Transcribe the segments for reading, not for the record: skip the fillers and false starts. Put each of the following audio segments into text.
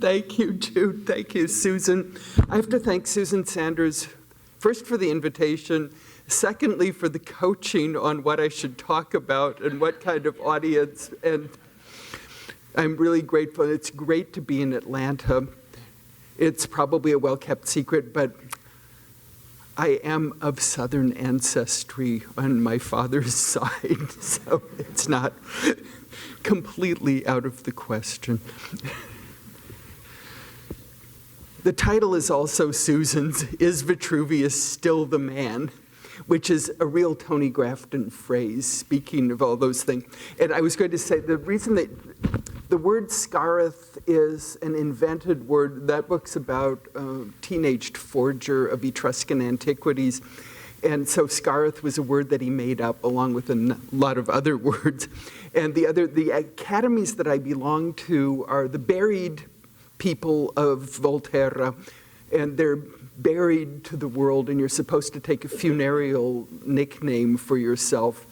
Thank you, Jude. Thank you, Susan. I have to thank Susan Sanders, first for the invitation, secondly for the coaching on what I should talk about and what kind of audience, and I'm really grateful. It's great to be in Atlanta. It's probably a well-kept secret, but I am of Southern ancestry on my father's side, so it's not completely out of the question. The title is also Susan's, Is Vitruvius Still the Man? Which is a real Tony Grafton phrase, speaking of all those things. And I was going to say, the reason that the word Scarith is an invented word, that book's about a teenaged forger of Etruscan antiquities. And so Scarith was a word that he made up along with a lot of other words. And the academies that I belong to are the buried people of Volterra, and they're buried to the world, and you're supposed to take a funereal nickname for yourself.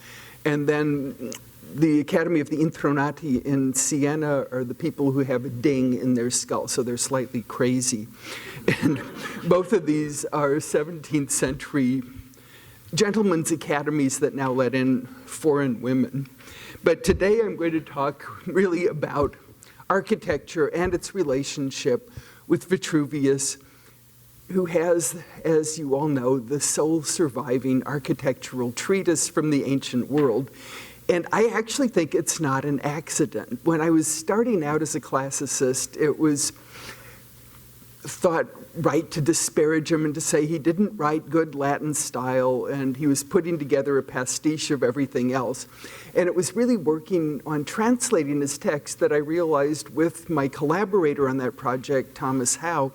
And then the Academy of the Intronati in Siena are the people who have a ding in their skull, so they're slightly crazy. And both of these are 17th century gentlemen's academies that now let in foreign women. But today I'm going to talk really about architecture and its relationship with Vitruvius, who has, as you all know, the sole surviving architectural treatise from the ancient world. And I actually think it's not an accident. When I was starting out as a classicist, it was thought right to disparage him and to say he didn't write good Latin style and he was putting together a pastiche of everything else. And it was really working on translating his text that I realized with my collaborator on that project, Thomas Howe,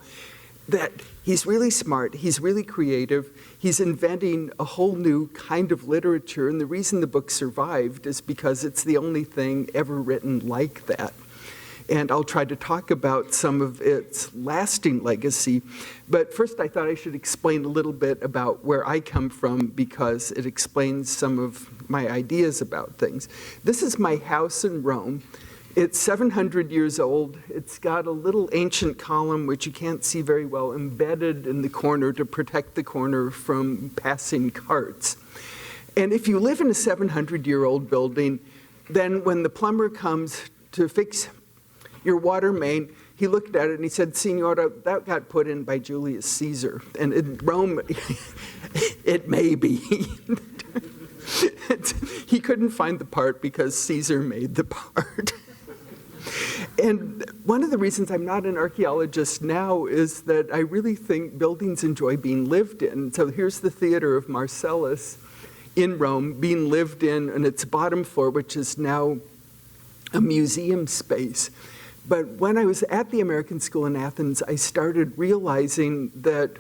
that he's really smart, he's really creative, he's inventing a whole new kind of literature, and the reason the book survived is because it's the only thing ever written like that. And I'll try to talk about some of its lasting legacy. But first I thought I should explain a little bit about where I come from because it explains some of my ideas about things. This is my house in Rome. It's 700 years old. It's got a little ancient column, which you can't see very well, embedded in the corner to protect the corner from passing carts. And if you live in a 700-year-old building, then when the plumber comes to fix your water main, he looked at it and he said, Signora, that got put in by Julius Caesar. And in Rome, it may be. He couldn't find the part because Caesar made the part. And one of the reasons I'm not an archaeologist now is that I really think buildings enjoy being lived in. So here's the Theater of Marcellus in Rome being lived in its bottom floor, which is now a museum space. But when I was at the American School in Athens, I started realizing that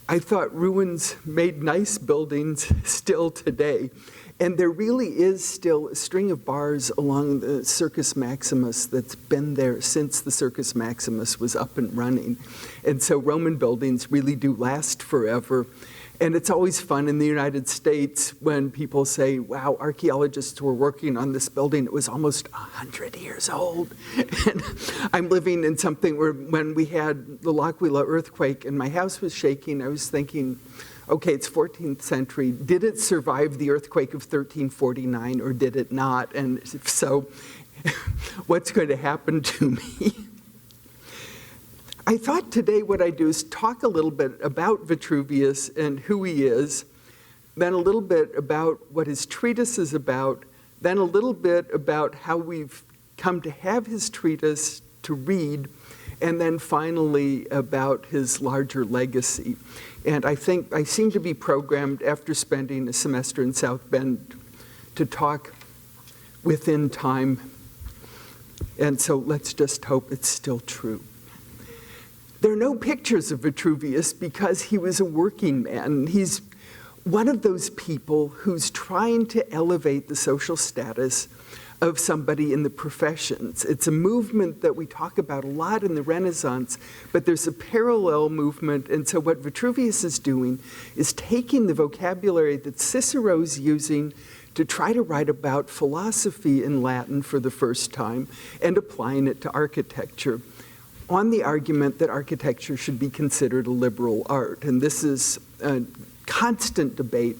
I thought ruins made nice buildings still today. And there really is still a string of bars along the Circus Maximus that's been there since the Circus Maximus was up and running. And so Roman buildings really do last forever. And it's always fun in the United States when people say, wow, archaeologists were working on this building. It was almost 100 years old. And I'm living in something where when we had the L'Aquila earthquake and my house was shaking, I was thinking, okay, it's 14th century. Did it survive the earthquake of 1349 or did it not? And if so, what's going to happen to me? I thought today what I'd do is talk a little bit about Vitruvius and who he is, then a little bit about what his treatise is about, then a little bit about how we've come to have his treatise to read, and then finally about his larger legacy. And I think I seem to be programmed after spending a semester in South Bend to talk within time. And so let's just hope it's still true. There are no pictures of Vitruvius because he was a working man. He's one of those people who's trying to elevate the social status of somebody in the professions. It's a movement that we talk about a lot in the Renaissance, but there's a parallel movement. And so what Vitruvius is doing is taking the vocabulary that Cicero's using to try to write about philosophy in Latin for the first time and applying it to architecture. on the argument that architecture should be considered a liberal art. And this is a constant debate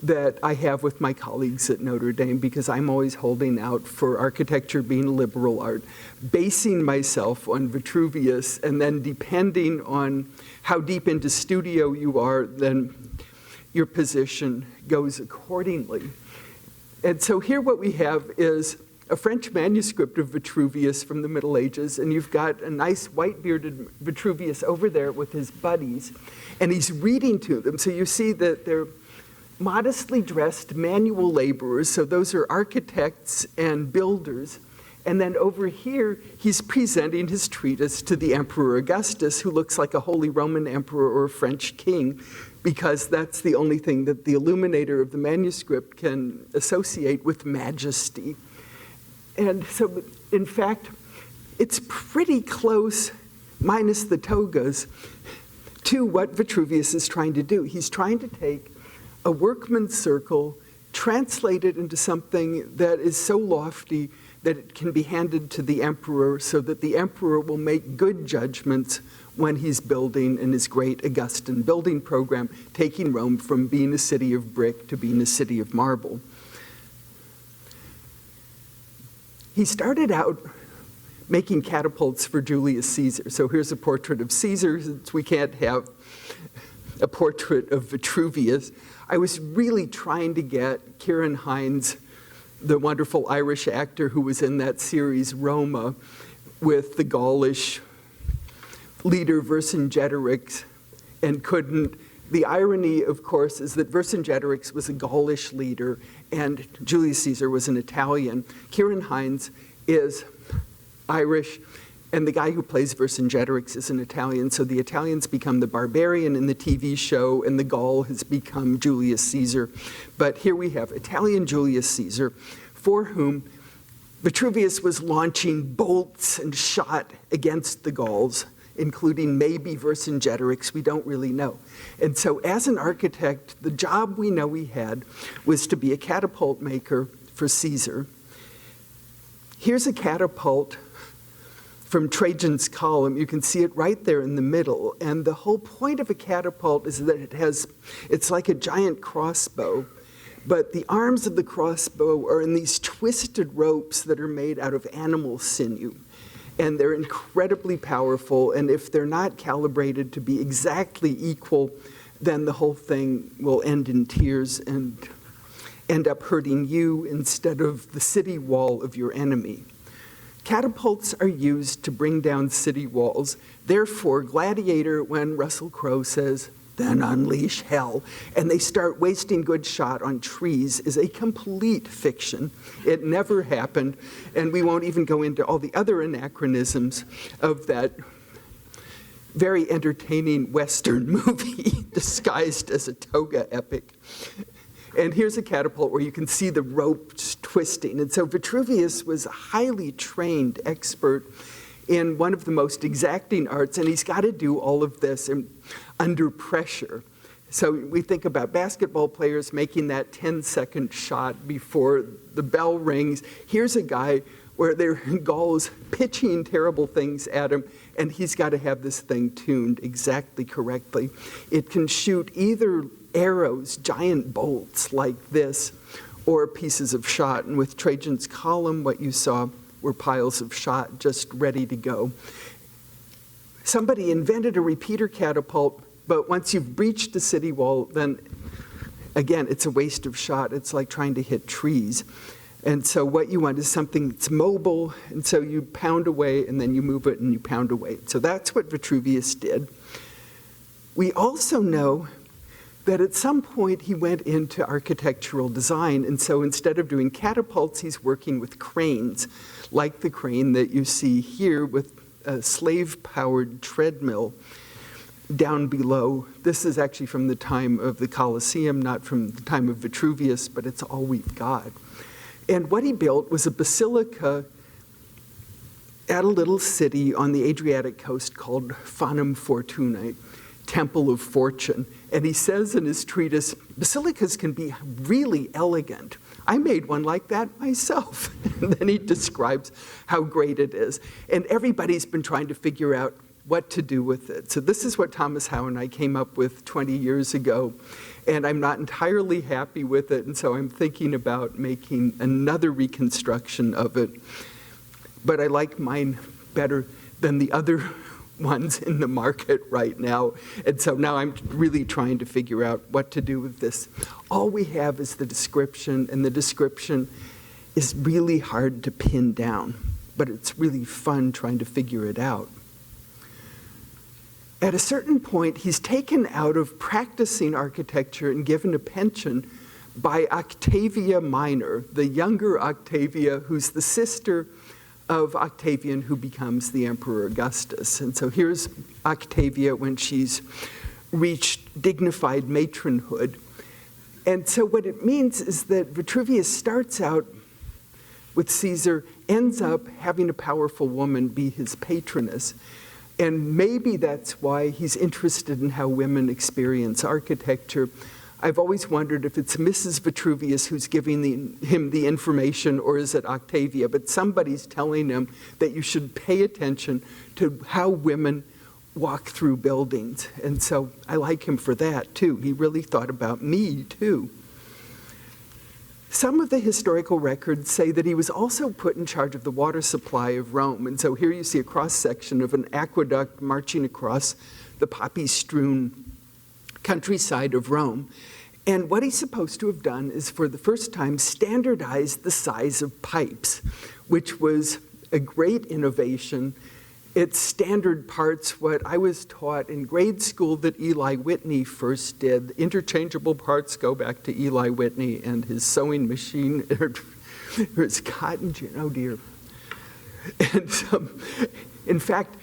that I have with my colleagues at Notre Dame, because I'm always holding out for architecture being a liberal art, basing myself on Vitruvius, and then depending on how deep into studio you are, then your position goes accordingly. And so here what we have is a French manuscript of Vitruvius from the Middle Ages, and you've got a nice white-bearded Vitruvius over there with his buddies, and he's reading to them. So you see that they're modestly dressed manual laborers, so those are architects and builders. And then over here, he's presenting his treatise to the Emperor Augustus, who looks like a Holy Roman Emperor or a French king, because that's the only thing that the illuminator of the manuscript can associate with majesty. And so, in fact, it's pretty close, minus the togas, to what Vitruvius is trying to do. He's trying to take a workman's circle, translate it into something that is so lofty that it can be handed to the emperor, so that the emperor will make good judgments when he's building in his great Augustan building program, taking Rome from being a city of brick to being a city of marble. He started out making catapults for Julius Caesar. So here's a portrait of Caesar, since we can't have a portrait of Vitruvius. I was really trying to get Ciarán Hinds, the wonderful Irish actor who was in that series Roma, with the Gaulish leader Vercingetorix, and couldn't. The irony, of course, is that Vercingetorix was a Gaulish leader and Julius Caesar was an Italian. Ciarán Hinds is Irish, and the guy who plays Vercingetorix is an Italian, so the Italians become the barbarian in the TV show, and the Gaul has become Julius Caesar. But here we have Italian Julius Caesar, for whom Vitruvius was launching bolts and shot against the Gauls, including maybe Vercingetorix, we don't really know. And so as an architect, the job we know he had was to be a catapult maker for Caesar. Here's a catapult from Trajan's column. You can see it right there in the middle. And the whole point of a catapult is that it's like a giant crossbow, but the arms of the crossbow are in these twisted ropes that are made out of animal sinew. And they're incredibly powerful, and if they're not calibrated to be exactly equal, then the whole thing will end in tears and end up hurting you instead of the city wall of your enemy. Catapults are used to bring down city walls. Therefore, Gladiator, when Russell Crowe says, "Then unleash hell," and they start wasting good shot on trees, is a complete fiction. It never happened, and we won't even go into all the other anachronisms of that very entertaining Western movie disguised as a toga epic. And here's a catapult where you can see the ropes twisting. And so Vitruvius was a highly trained expert in one of the most exacting arts, and he's got to do all of this under pressure. So we think about basketball players making that 10-second shot before the bell rings. Here's a guy where there are Gauls pitching terrible things at him, and he's got to have this thing tuned exactly correctly. It can shoot either arrows, giant bolts like this, or pieces of shot. And with Trajan's column, what you saw were piles of shot just ready to go. Somebody invented a repeater catapult, but once you've breached the city wall, then again, it's a waste of shot. It's like trying to hit trees. And so what you want is something that's mobile, and so you pound away, and then you move it, and you pound away. So that's what Vitruvius did. We also know that at some point he went into architectural design, and so instead of doing catapults, he's working with cranes, like the crane that you see here with a slave-powered treadmill down below. This is actually from the time of the Colosseum, not from the time of Vitruvius, but it's all we've got. And what he built was a basilica at a little city on the Adriatic coast called Fanum Fortunae. temple of fortune. And he says in his treatise, basilicas can be really elegant. I made one like that myself. And then he describes how great it is. And everybody's been trying to figure out what to do with it. So this is what Thomas Howe and I came up with 20 years ago. And I'm not entirely happy with it. And so I'm thinking about making another reconstruction of it. But I like mine better than the other ones in the market right now. And so now I'm really trying to figure out what to do with this. All we have is the description, and the description is really hard to pin down, but it's really fun trying to figure it out. At a certain point, he's taken out of practicing architecture and given a pension by Octavia Minor, the younger Octavia, who's the sister of Octavian, who becomes the Emperor Augustus. And so here's Octavia when she's reached dignified matronhood. And so what it means is that Vitruvius starts out with Caesar, ends up having a powerful woman be his patroness. And maybe that's why he's interested in how women experience architecture. I've always wondered if it's Mrs. Vitruvius who's giving him the information, or is it Octavia? But somebody's telling him that you should pay attention to how women walk through buildings. And so I like him for that, too. He really thought about me, too. Some of the historical records say that he was also put in charge of the water supply of Rome. And so here you see a cross-section of an aqueduct marching across the poppy-strewn countryside of Rome. And what he's supposed to have done is, for the first time, standardize the size of pipes, which was a great innovation. It's standard parts, what I was taught in grade school that Eli Whitney first did. Interchangeable parts go back to Eli Whitney and his sewing machine, or his cotton gin, oh dear. And in fact,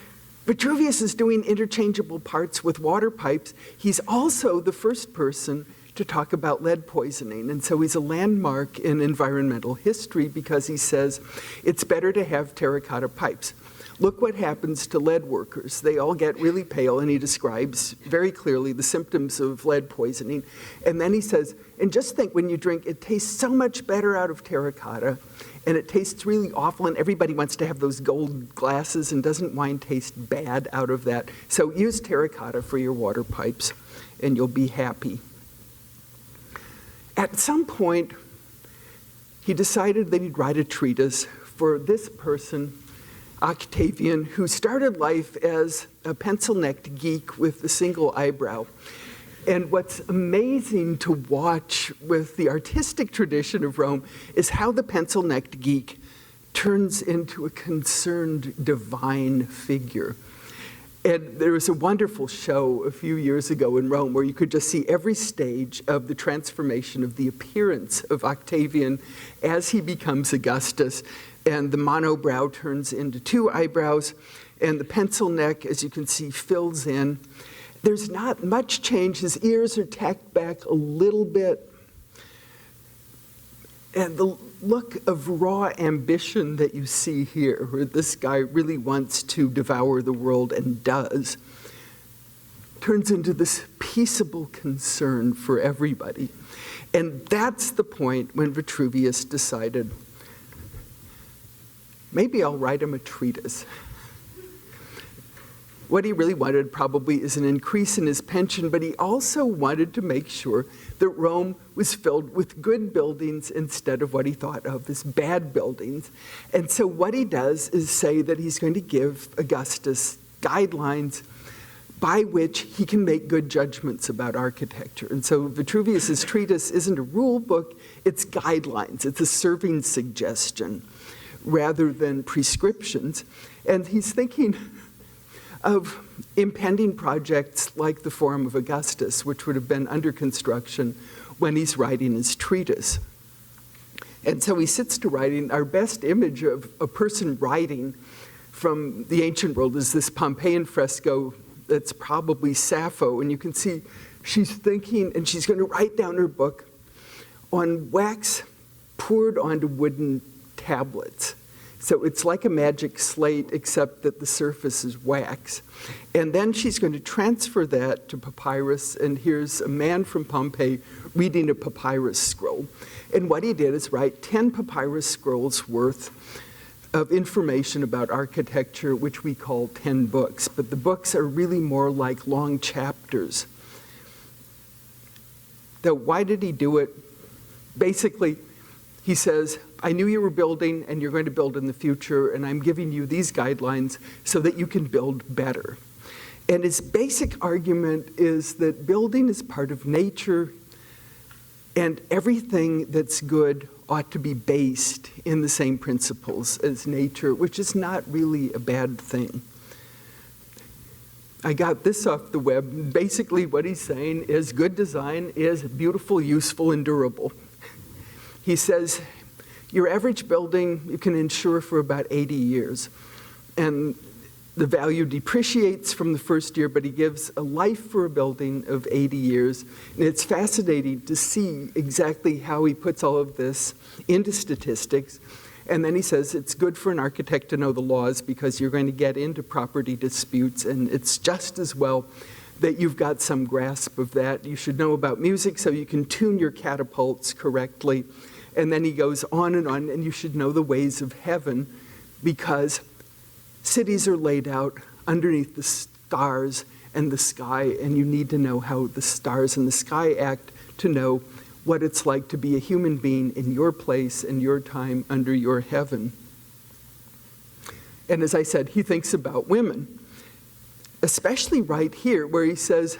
Vitruvius is doing interchangeable parts with water pipes. He's also the first person to talk about lead poisoning. And so he's a landmark in environmental history because he says it's better to have terracotta pipes. Look what happens to lead workers. They all get really pale, and he describes very clearly the symptoms of lead poisoning. And then he says, and just think, when you drink, it tastes so much better out of terracotta, and it tastes really awful, and everybody wants to have those gold glasses, and doesn't wine taste bad out of that? So use terracotta for your water pipes, and you'll be happy. At some point, he decided that he'd write a treatise for this person, Octavian, who started life as a pencil-necked geek with a single eyebrow. And what's amazing to watch with the artistic tradition of Rome is how the pencil-necked geek turns into a concerned divine figure. And there was a wonderful show a few years ago in Rome where you could just see every stage of the transformation of the appearance of Octavian as he becomes Augustus. And the monobrow turns into two eyebrows, and the pencil neck, as you can see, fills in. There's not much change. His ears are tacked back a little bit. And the look of raw ambition that you see here, where this guy really wants to devour the world and does, turns into this peaceable concern for everybody. And that's the point when Vitruvius decided, maybe I'll write him a treatise. What he really wanted probably is an increase in his pension, but he also wanted to make sure that Rome was filled with good buildings instead of what he thought of as bad buildings. And so what he does is say that he's going to give Augustus guidelines by which he can make good judgments about architecture. And so Vitruvius's treatise isn't a rule book, it's guidelines. It's a serving suggestion rather than prescriptions. And he's thinking of impending projects like the Forum of Augustus, which would have been under construction when he's writing his treatise. And so he sits to writing. Our best image of a person writing from the ancient world is this Pompeian fresco that's probably Sappho. And you can see she's thinking, and she's going to write down her book on wax poured onto wooden tablets. So it's like a magic slate, except that the surface is wax. And then she's going to transfer that to papyrus, and here's a man from Pompeii reading a papyrus scroll. And what he did is write 10 papyrus scrolls worth of information about architecture, which we call 10 books. But the books are really more like long chapters. Now, why did he do it? Basically, he says, I knew you were building and you're going to build in the future, and I'm giving you these guidelines so that you can build better. And his basic argument is that building is part of nature, and everything that's good ought to be based in the same principles as nature, which is not really a bad thing. I got this off the web. Basically, what he's saying is good design is beautiful, useful, and durable. He says, your average building you can insure for about 80 years. And the value depreciates from the first year, but he gives a life for a building of 80 years. And it's fascinating to see exactly how he puts all of this into statistics. And then he says it's good for an architect to know the laws because you're going to get into property disputes, and it's just as well that you've got some grasp of that. You should know about music so you can tune your catapults correctly. And then he goes on, and you should know the ways of heaven because cities are laid out underneath the stars and the sky, and you need to know how the stars and the sky act to know what it's like to be a human being in your place and your time under your heaven. And as I said, he thinks about women, especially right here where he says,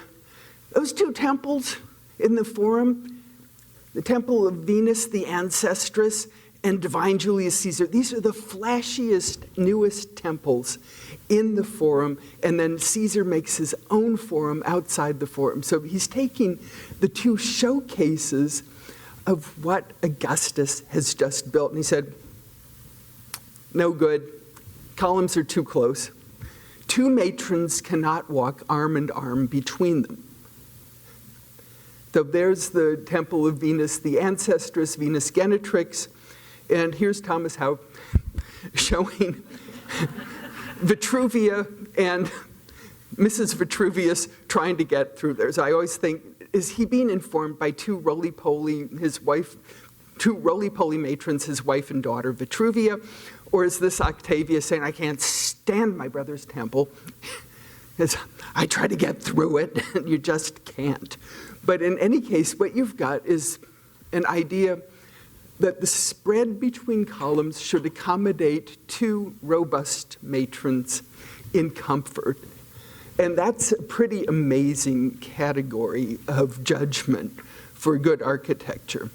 those two temples in the Forum, the temple of Venus, the Ancestress, and Divine Julius Caesar, these are the flashiest, newest temples in the Forum, and then Caesar makes his own Forum outside the Forum. So he's taking the two showcases of what Augustus has just built, and he said, no good, columns are too close. Two matrons cannot walk arm in arm between them. So there's the temple of Venus, the Ancestress, Venus Genetrix, and here's Thomas Howe showing Vitruvia and Mrs. Vitruvius trying to get through there. So I always think, is he being informed by two roly-poly matrons, his wife and daughter, Vitruvia, or is this Octavia saying, I can't stand my brother's temple, as I try to get through it, and you just can't. But in any case, what you've got is an idea that the spread between columns should accommodate two robust matrons in comfort. And that's a pretty amazing category of judgment for good architecture.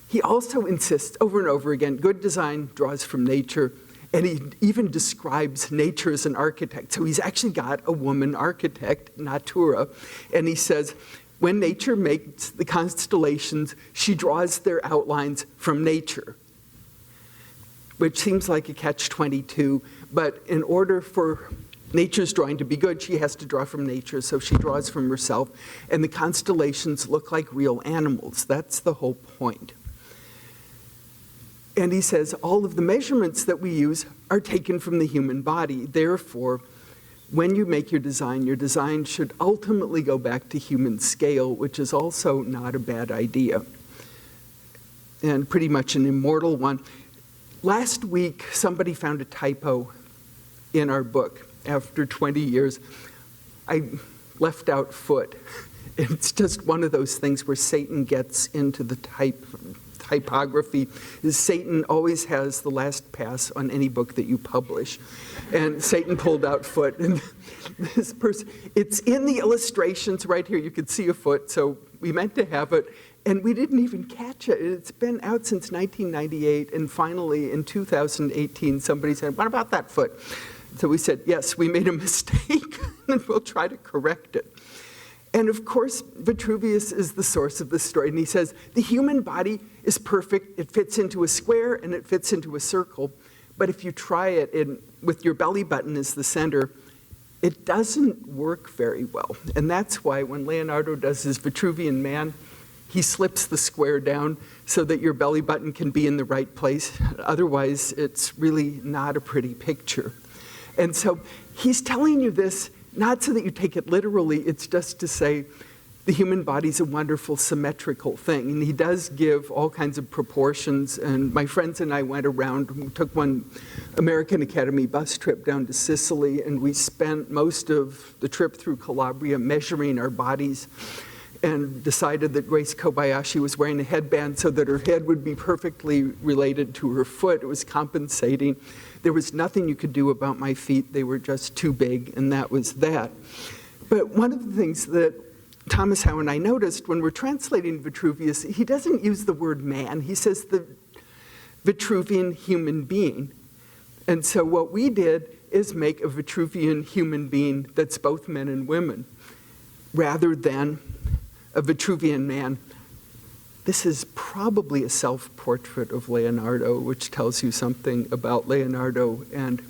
He also insists over and over again, good design draws from nature, and he even describes nature as an architect. So he's actually got a woman architect, Natura, and he says, when nature makes the constellations, she draws their outlines from nature, which seems like a catch-22, but in order for nature's drawing to be good, she has to draw from nature, so she draws from herself, and the constellations look like real animals. That's the whole point. And he says all of the measurements that we use are taken from the human body. Therefore, when you make your design should ultimately go back to human scale, which is also not a bad idea, and pretty much an immortal one. Last week, somebody found a typo in our book. After 20 years, I left out foot. It's just one of those things where Satan gets into the typography. Satan always has the last pass on any book that you publish. And Satan pulled out foot. And this person, it's in the illustrations right here. You can see a foot, so we meant to have it. And we didn't even catch it. It's been out since 1998. And finally, in 2018, somebody said, what about that foot? So we said, yes, we made a mistake, and we'll try to correct it. And of course, Vitruvius is the source of this story. And he says, the human body is perfect. It fits into a square and it fits into a circle. But if you try it with your belly button as the center, it doesn't work very well. And that's why when Leonardo does his Vitruvian Man, he slips the square down so that your belly button can be in the right place. Otherwise, it's really not a pretty picture. And so he's telling you this not so that you take it literally, it's just to say the human body's a wonderful symmetrical thing. And he does give all kinds of proportions. And my friends and I went around, we took one American Academy bus trip down to Sicily, and we spent most of the trip through Calabria measuring our bodies, and decided that Grace Kobayashi was wearing a headband so that her head would be perfectly related to her foot. It was compensating. There was nothing you could do about my feet. They were just too big, and that was that. But one of the things that Thomas Howe and I noticed when we're translating Vitruvius, he doesn't use the word man. He says the Vitruvian human being. And so what we did is make a Vitruvian human being that's both men and women, rather than a Vitruvian man. This is probably a self-portrait of Leonardo, which tells you something about Leonardo and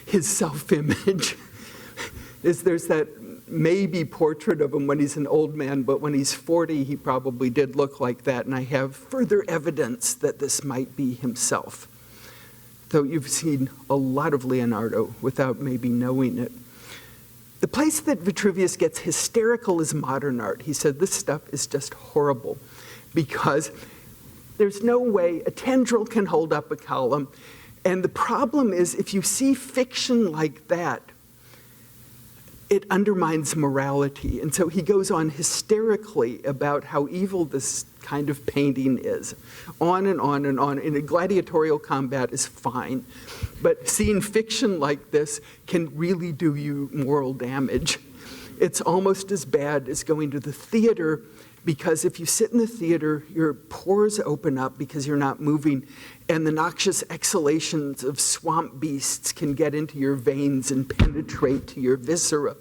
his self-image. There's that maybe portrait of him when he's an old man, but when he's 40, he probably did look like that, and I have further evidence that this might be himself. Though you've seen a lot of Leonardo without maybe knowing it. The place that Vitruvius gets hysterical is modern art. He said this stuff is just horrible because there's no way a tendril can hold up a column. And the problem is if you see fiction like that, it undermines morality. And so he goes on hysterically about how evil this kind of painting is. On and on and on. In a gladiatorial combat is fine. But seeing fiction like this can really do you moral damage. It's almost as bad as going to the theater, because if you sit in the theater, your pores open up because you're not moving, and the noxious exhalations of swamp beasts can get into your veins and penetrate to your viscera.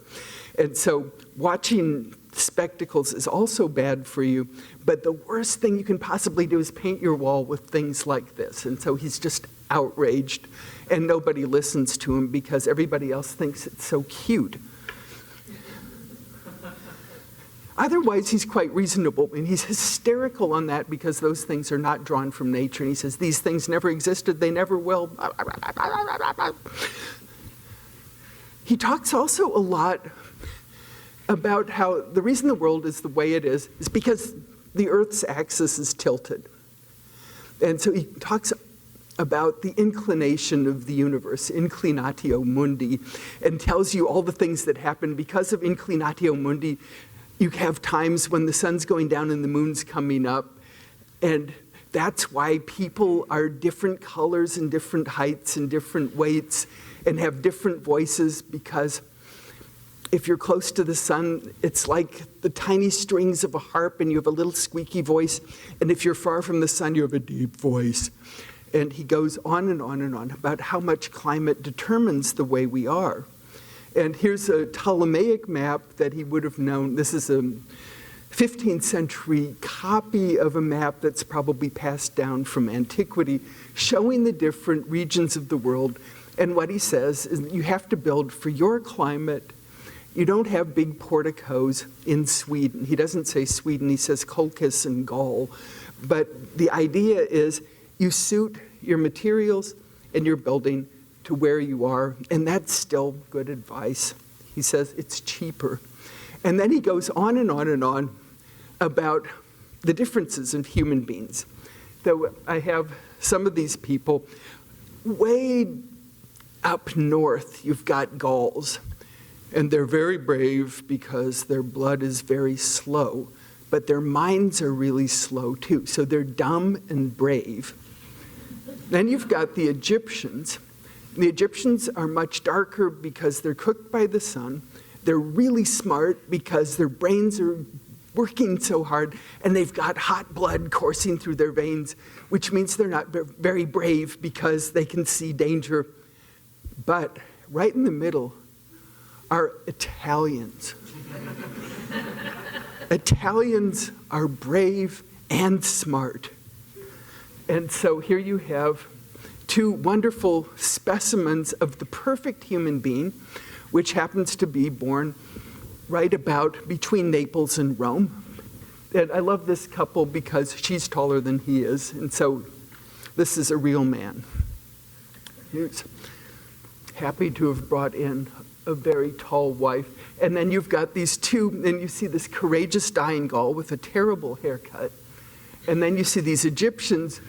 And so watching spectacles is also bad for you, but the worst thing you can possibly do is paint your wall with things like this. And so he's just outraged, and nobody listens to him because everybody else thinks it's so cute. Otherwise, he's quite reasonable, and he's hysterical on that because those things are not drawn from nature. And he says, these things never existed, they never will. He talks also a lot about how the reason the world is the way it is because the Earth's axis is tilted. And so he talks about the inclination of the universe, inclinatio mundi, and tells you all the things that happen because of inclinatio mundi. You have times when the sun's going down and the moon's coming up, and that's why people are different colors and different heights and different weights and have different voices, because if you're close to the sun, it's like the tiny strings of a harp and you have a little squeaky voice, and if you're far from the sun, you have a deep voice. And he goes on and on and on about how much climate determines the way we are. And here's a Ptolemaic map that he would have known. This is a 15th century copy of a map that's probably passed down from antiquity, showing the different regions of the world. And what he says is that you have to build for your climate. You don't have big porticos in Sweden. He doesn't say Sweden, he says Colchis and Gaul. But the idea is you suit your materials and your building to where you are, and that's still good advice. He says it's cheaper. And then he goes on and on and on about the differences in human beings. Though I have some of these people, way up north, you've got Gauls, and they're very brave because their blood is very slow, but their minds are really slow too, so they're dumb and brave. Then you've got the Egyptians. The Egyptians are much darker because they're cooked by the sun. They're really smart because their brains are working so hard, and they've got hot blood coursing through their veins, which means they're not very brave because they can see danger. But right in the middle are Italians. Italians are brave and smart. And so here you have two wonderful specimens of the perfect human being, which happens to be born right about between Naples and Rome. And I love this couple because she's taller than he is, and so this is a real man. He's happy to have brought in a very tall wife. And then you've got these two, and you see this courageous dying Gaul with a terrible haircut. And then you see these Egyptians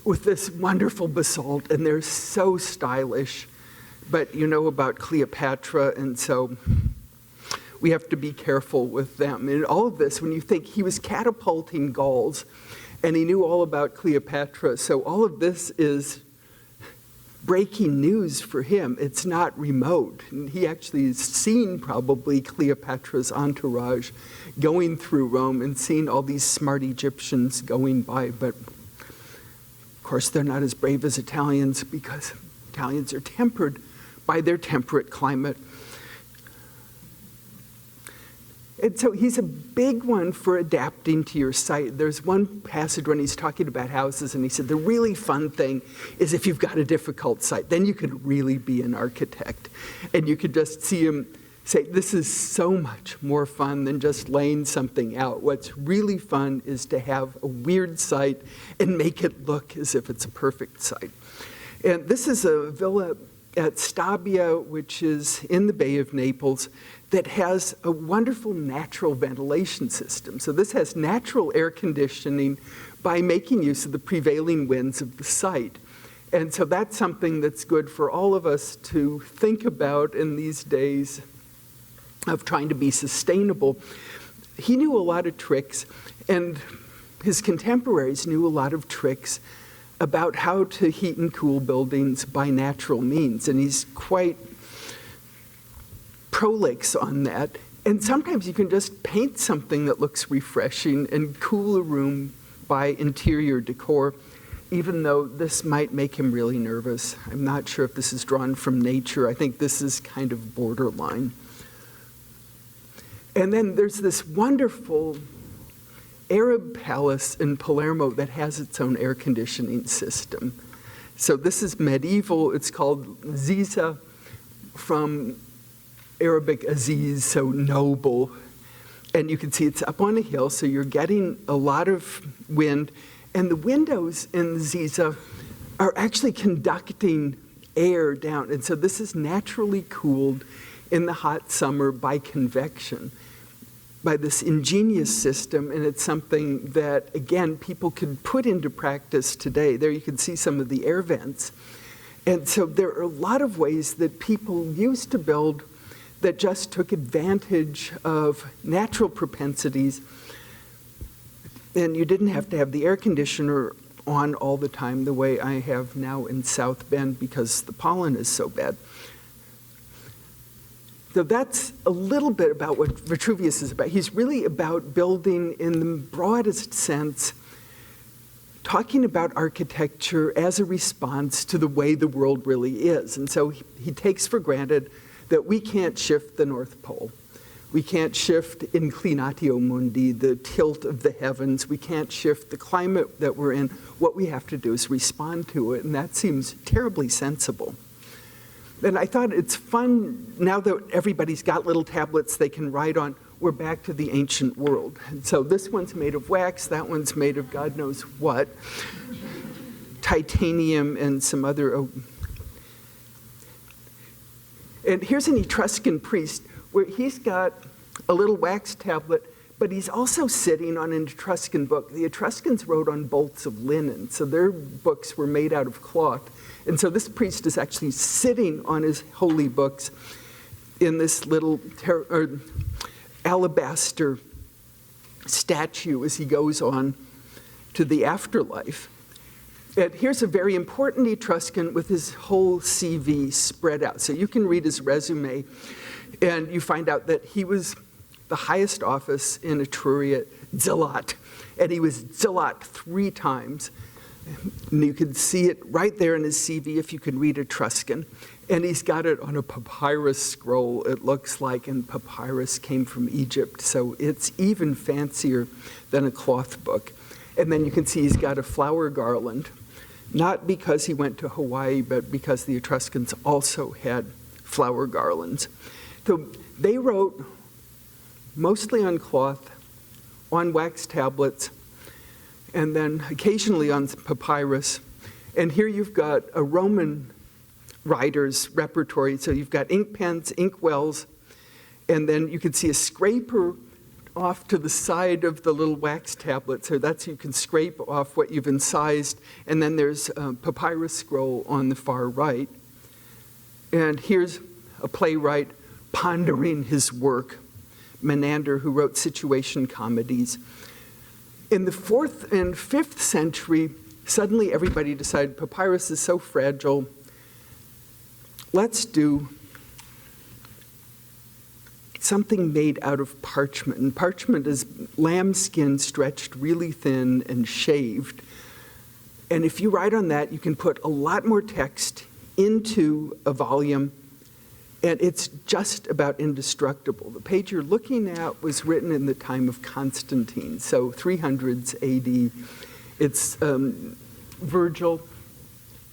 with this wonderful basalt, and they're so stylish. But you know about Cleopatra, and so we have to be careful with them. And all of this, when you think he was catapulting Gauls, and he knew all about Cleopatra, so all of this is breaking news for him. It's not remote. And he actually has seen probably Cleopatra's entourage going through Rome and seen all these smart Egyptians going by. But of course, they're not as brave as Italians because Italians are tempered by their temperate climate. And so he's a big one for adapting to your site. There's one passage when he's talking about houses, and he said, the really fun thing is if you've got a difficult site, then you could really be an architect. And you could just see him say, this is so much more fun than just laying something out. What's really fun is to have a weird site and make it look as if it's a perfect site. And this is a villa at Stabia, which is in the Bay of Naples, that has a wonderful natural ventilation system. So this has natural air conditioning by making use of the prevailing winds of the site. And so that's something that's good for all of us to think about in these days of trying to be sustainable. He knew a lot of tricks, and his contemporaries knew a lot of tricks about how to heat and cool buildings by natural means. And he's quite prolix on that. And sometimes you can just paint something that looks refreshing and cool a room by interior decor, even though this might make him really nervous. I'm not sure if this is drawn from nature. I think this is kind of borderline. And then there's this wonderful Arab palace in Palermo that has its own air conditioning system. So this is medieval. It's called Ziza, from Arabic Aziz, so noble. And you can see it's up on a hill, so you're getting a lot of wind. And the windows in Ziza are actually conducting air down. And so this is naturally cooled in the hot summer by convection, by this ingenious system. And it's something that, again, people could put into practice today. There you can see some of the air vents. And so there are a lot of ways that people used to build that just took advantage of natural propensities. And you didn't have to have the air conditioner on all the time the way I have now in South Bend because the pollen is so bad. So that's a little bit about what Vitruvius is about. He's really about building in the broadest sense, talking about architecture as a response to the way the world really is. And so he takes for granted that we can't shift the North Pole. We can't shift inclinatio mundi, the tilt of the heavens. We can't shift the climate that we're in. What we have to do is respond to it, and that seems terribly sensible. And I thought it's fun, now that everybody's got little tablets they can write on, we're back to the ancient world. And so this one's made of wax, that one's made of God knows what, titanium and some other. And here's an Etruscan priest where he's got a little wax tablet, but he's also sitting on an Etruscan book. The Etruscans wrote on bolts of linen, so their books were made out of cloth. And so this priest is actually sitting on his holy books in this little alabaster statue as he goes on to the afterlife. And here's a very important Etruscan with his whole CV spread out. So you can read his resume, and you find out that he was the highest office in Etruria, Zealot. And he was Zealot 3 times. And you can see it right there in his CV if you can read Etruscan. And he's got it on a papyrus scroll, it looks like, and papyrus came from Egypt. So it's even fancier than a cloth book. And then you can see he's got a flower garland, not because he went to Hawaii, but because the Etruscans also had flower garlands. So they wrote mostly on cloth on wax tablets, and then occasionally on papyrus. And here you've got a Roman writer's repertory. So you've got ink pens, ink wells, and then you can see a scraper off to the side of the little wax tablet. So that's, you can scrape off what you've incised. And then there's a papyrus scroll on the far right. And here's a playwright pondering his work, Menander, who wrote situation comedies. In the 4th and 5th century, suddenly everybody decided papyrus is so fragile, let's do something made out of parchment. And parchment is lambskin stretched really thin and shaved. And if you write on that, you can put a lot more text into a volume, and it's just about indestructible. The page you're looking at was written in the time of Constantine, so 300s AD. It's Virgil,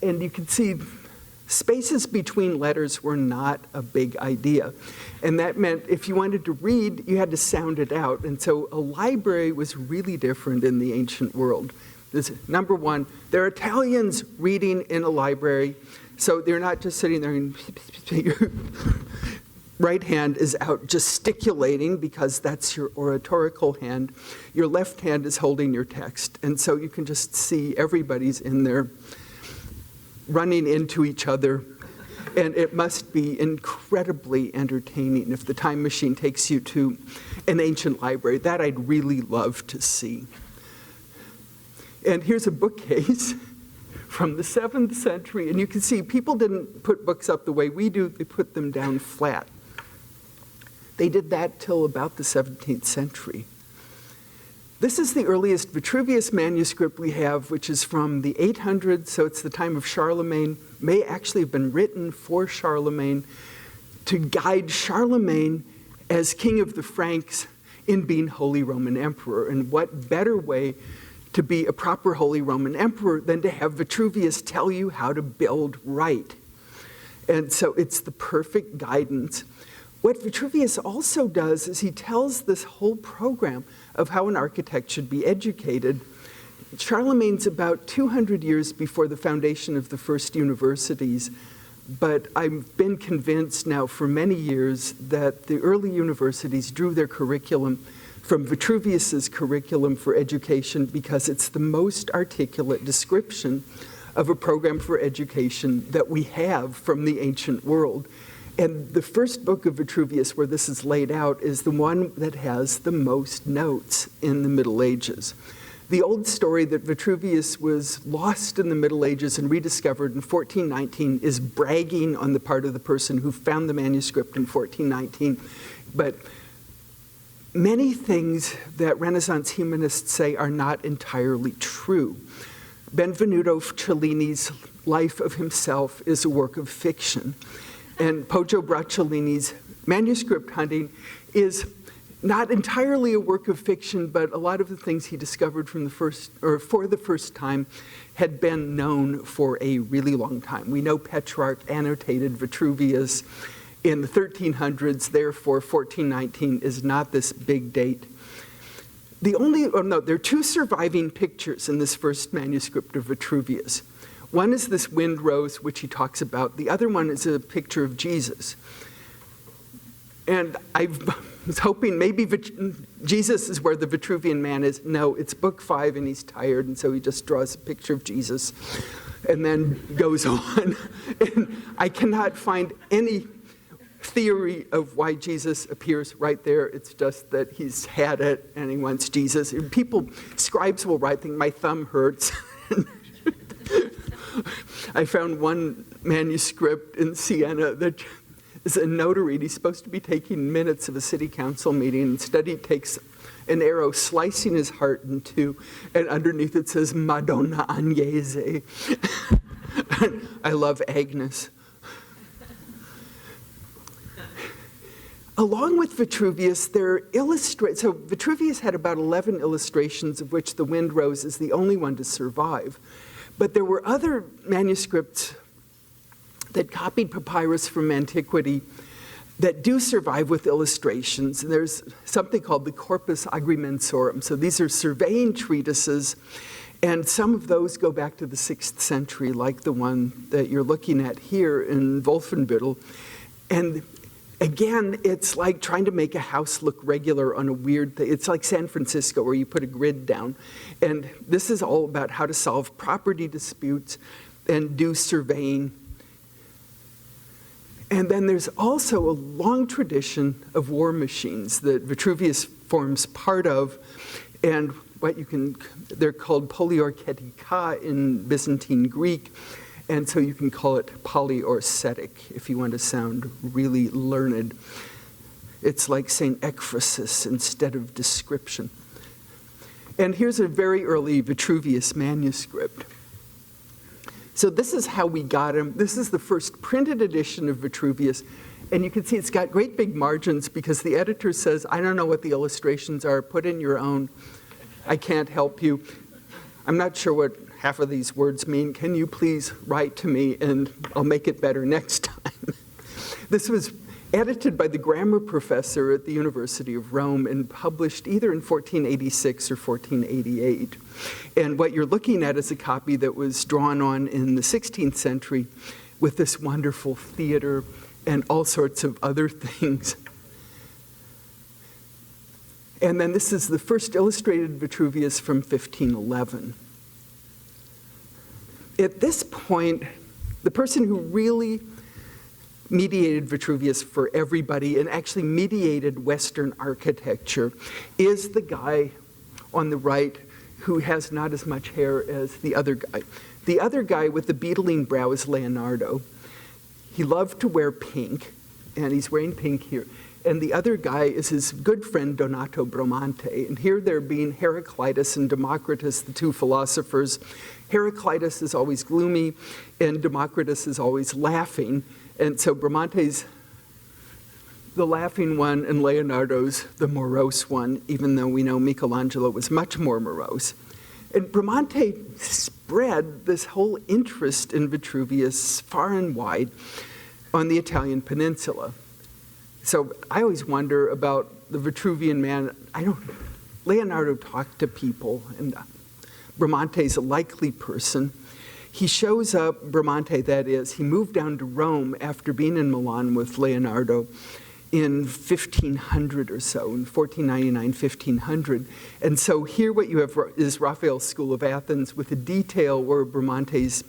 and you can see spaces between letters were not a big idea. And that meant if you wanted to read, you had to sound it out. And so a library was really different in the ancient world. Number one, there are Italians reading in a library, so they're not just sitting there and your right hand is out gesticulating because that's your oratorical hand. Your left hand is holding your text. And so you can just see everybody's in there running into each other. And it must be incredibly entertaining if the time machine takes you to an ancient library. That I'd really love to see. And here's a bookcase from the 7th century. And you can see people didn't put books up the way we do. They put them down flat. They did that till about the 17th century. This is the earliest Vitruvius manuscript we have, which is from the 800s, so it's the time of Charlemagne. May actually have been written for Charlemagne to guide Charlemagne as king of the Franks in being Holy Roman Emperor. And what better way to be a proper Holy Roman Emperor than to have Vitruvius tell you how to build right. And so it's the perfect guidance. What Vitruvius also does is he tells this whole program of how an architect should be educated. Charlemagne's about 200 years before the foundation of the first universities, but I've been convinced now for many years that the early universities drew their curriculum from Vitruvius's curriculum for education because it's the most articulate description of a program for education that we have from the ancient world. And the first book of Vitruvius where this is laid out is the one that has the most notes in the Middle Ages. The old story that Vitruvius was lost in the Middle Ages and rediscovered in 1419 is bragging on the part of the person who found the manuscript in 1419. But many things that Renaissance humanists say are not entirely true. Benvenuto Cellini's life of himself is a work of fiction. And Poggio Bracciolini's manuscript hunting is not entirely a work of fiction, but a lot of the things he discovered for the first time had been known for a really long time. We know Petrarch annotated Vitruvius in the 1300s, therefore 1419 is not this big date. There are two surviving pictures in this first manuscript of Vitruvius. One is this wind rose, which he talks about. The other one is a picture of Jesus. And I was hoping maybe Jesus is where the Vitruvian man is. No, it's book 5 and he's tired, and so he just draws a picture of Jesus and then goes on. And I cannot find any theory of why Jesus appears right there. It's just that he's had it and he wants Jesus. Scribes will write things, my thumb hurts. I found one manuscript in Siena that is a notary. He's supposed to be taking minutes of a city council meeting. Instead, he takes an arrow slicing his heart in two, and underneath it says, Madonna Agnese. I love Agnes. Along with Vitruvius, so Vitruvius had about 11 illustrations, of which the wind rose is the only one to survive. But there were other manuscripts that copied papyrus from antiquity that do survive with illustrations. And there's something called the Corpus Agrimensorum. So these are surveying treatises, and some of those go back to the 6th century, like the one that you're looking at here in Wolfenbüttel. And again, it's like trying to make a house look regular on a weird thing. It's like San Francisco, where you put a grid down. And this is all about how to solve property disputes and do surveying. And then there's also a long tradition of war machines that Vitruvius forms part of, and they're called polyarchetica in Byzantine Greek, and so you can call it polyarcetic if you want to sound really learned. It's like St. Ekphrasis instead of description. And here's a very early Vitruvius manuscript. So this is how we got him. This is the first printed edition of Vitruvius. And you can see it's got great big margins because the editor says, I don't know what the illustrations are, put in your own. I can't help you. I'm not sure what half of these words mean. Can you please write to me and I'll make it better next time. This was edited by the grammar professor at the University of Rome and published either in 1486 or 1488. And what you're looking at is a copy that was drawn on in the 16th century with this wonderful theater and all sorts of other things. And then this is the first illustrated Vitruvius from 1511. At this point, the person who really mediated Vitruvius for everybody and actually mediated Western architecture is the guy on the right who has not as much hair as the other guy. The other guy with the beetling brow is Leonardo. He loved to wear pink, and he's wearing pink here. And the other guy is his good friend Donato Bramante. And here they're being Heraclitus and Democritus, the two philosophers. Heraclitus is always gloomy, and Democritus is always laughing. And so Bramante's the laughing one, and Leonardo's the morose one, even though we know Michelangelo was much more morose. And Bramante spread this whole interest in Vitruvius far and wide on the Italian peninsula. So I always wonder about the Vitruvian man. Leonardo talked to people, and Bramante's a likely person. He shows up, Bramante that is, he moved down to Rome after being in Milan with Leonardo in 1500 or so, in 1499, 1500. And so here what you have is Raphael's School of Athens with a detail where Bramante's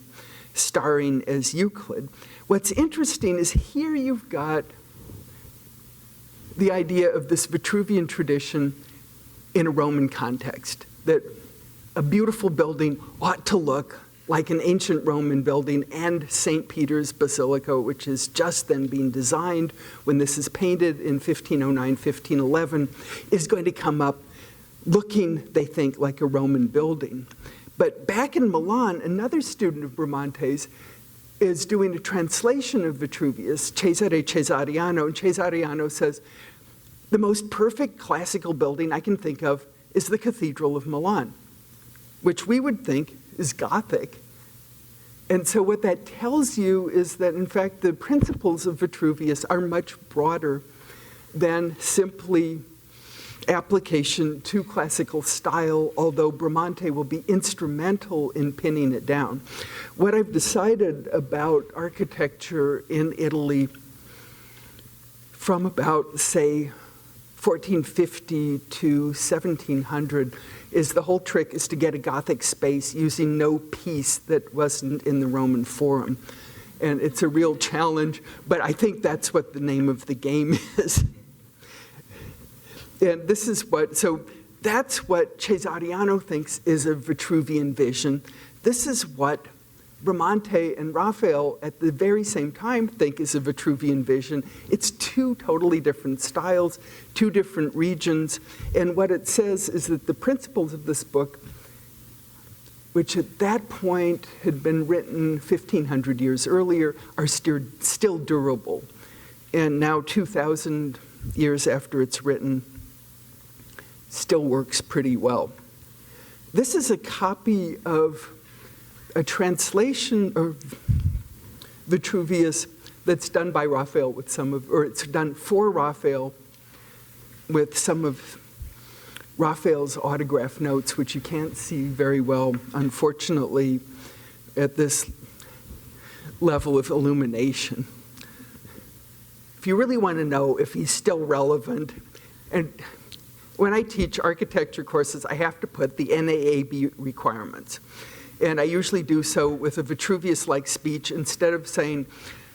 starring as Euclid. What's interesting is here you've got the idea of this Vitruvian tradition in a Roman context, that a beautiful building ought to look like an ancient Roman building, and St. Peter's Basilica, which is just then being designed when this is painted in 1509, 1511, is going to come up looking, they think, like a Roman building. But back in Milan, another student of Bramante's is doing a translation of Vitruvius, Cesare Cesariano, and Cesariano says, the most perfect classical building I can think of is the Cathedral of Milan, which we would think is Gothic. And so what that tells you is that, in fact, the principles of Vitruvius are much broader than simply application to classical style, although Bramante will be instrumental in pinning it down. What I've decided about architecture in Italy from about, say, 1450 to 1700 is the whole trick is to get a Gothic space using no piece that wasn't in the Roman Forum. And it's a real challenge, but I think that's what the name of the game is. And this is so that's what Cesariano thinks is a Vitruvian vision. This is what Bramante and Raphael at the very same time think is a Vitruvian vision. It's two totally different styles, two different regions, and what it says is that the principles of this book, which at that point had been written 1,500 years earlier, are still durable. And now 2,000 years after it's written, still works pretty well. This is a copy of a translation of Vitruvius that's done by Raphael with or it's done for Raphael with some of Raphael's autograph notes, which you can't see very well, unfortunately, at this level of illumination. If you really want to know if he's still relevant, and when I teach architecture courses, I have to put the NAAB requirements. And I usually do so with a Vitruvius-like speech. Instead of saying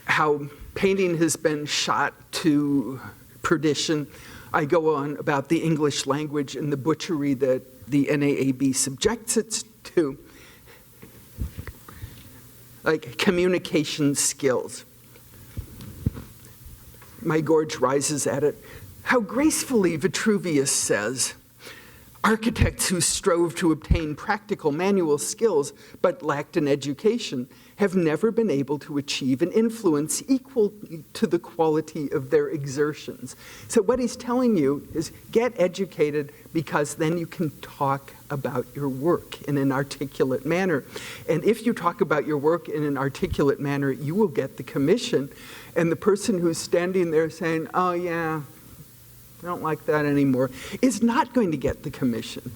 how painting has been shot to perdition, I go on about the English language and the butchery that the NAAB subjects it to, like communication skills. My gorge rises at it. How gracefully Vitruvius says, architects who strove to obtain practical manual skills but lacked an education have never been able to achieve an influence equal to the quality of their exertions. So what he's telling you is get educated, because then you can talk about your work in an articulate manner. And if you talk about your work in an articulate manner, you will get the commission. And the person who's standing there saying, oh yeah, I don't like that anymore, is not going to get the commission.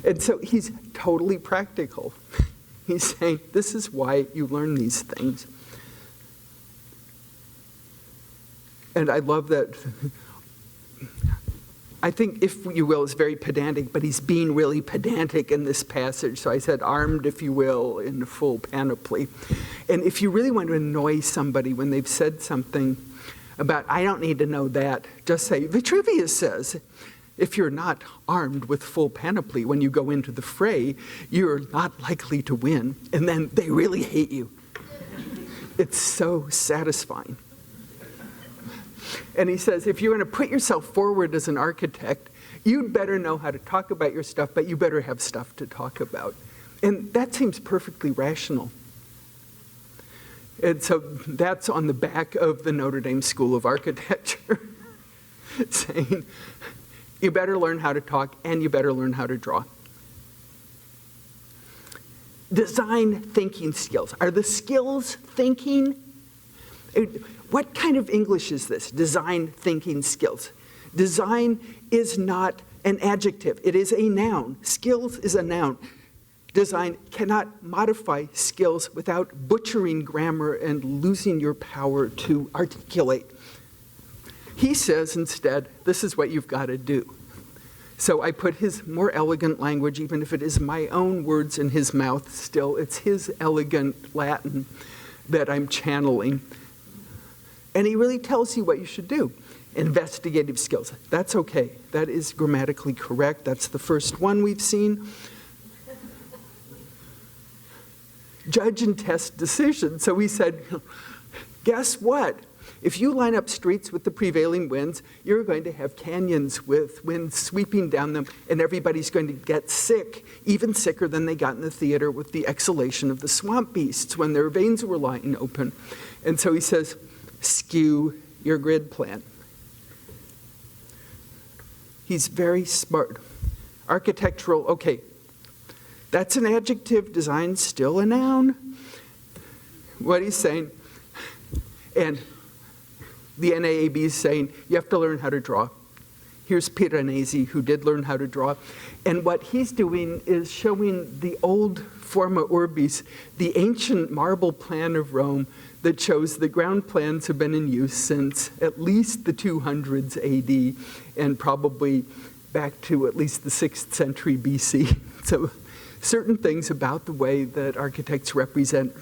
And so he's totally practical. He's saying, this is why you learn these things. And I love that. I think, if you will, is very pedantic, but he's being really pedantic in this passage. So I said armed, if you will, in full panoply. And if you really want to annoy somebody when they've said something about, I don't need to know that, just say, Vitruvius says, if you're not armed with full panoply when you go into the fray, you're not likely to win, and then they really hate you. It's so satisfying. And he says, if you're going to put yourself forward as an architect, you'd better know how to talk about your stuff, but you better have stuff to talk about. And that seems perfectly rational. And so that's on the back of the Notre Dame School of Architecture, saying, you better learn how to talk and you better learn how to draw. Design thinking skills. Are the skills thinking? What kind of English is this? Design thinking skills. Design is not an adjective. It is a noun. Skills is a noun. Design cannot modify skills without butchering grammar and losing your power to articulate. He says instead, this is what you've got to do. So I put his more elegant language, even if it is my own words in his mouth still. It's his elegant Latin that I'm channeling. And he really tells you what you should do. Investigative skills. That's okay. That is grammatically correct. That's the first one we've seen. Judge and test decisions. So he said, guess what? If you line up streets with the prevailing winds, you're going to have canyons with winds sweeping down them, and everybody's going to get sick, even sicker than they got in the theater with the exhalation of the swamp beasts when their veins were lying open. And so he says, skew your grid plan. He's very smart. Architectural, okay, that's an adjective, design still a noun. What he's saying, and the NAAB is saying, you have to learn how to draw. Here's Piranesi, who did learn how to draw. And what he's doing is showing the old forma orbis, the ancient marble plan of Rome that shows the ground plans have been in use since at least the 200s AD and probably back to at least the 6th century BC. So certain things about the way that architects represent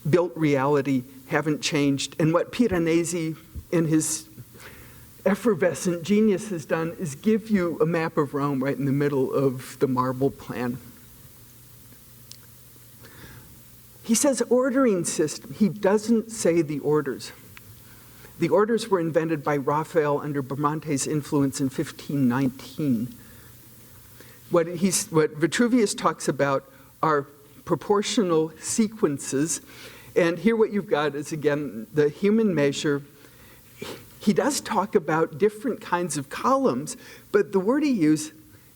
built reality haven't changed. And what Piranesi, in his effervescent genius, has done is give you a map of Rome right in the middle of the marble plan. He says ordering system. He doesn't say the orders. The orders were invented by Raphael under Bramante's influence in 1519. What Vitruvius talks about are proportional sequences. And here what you've got is, again, the human measure. He does talk about different kinds of columns, but the word he uses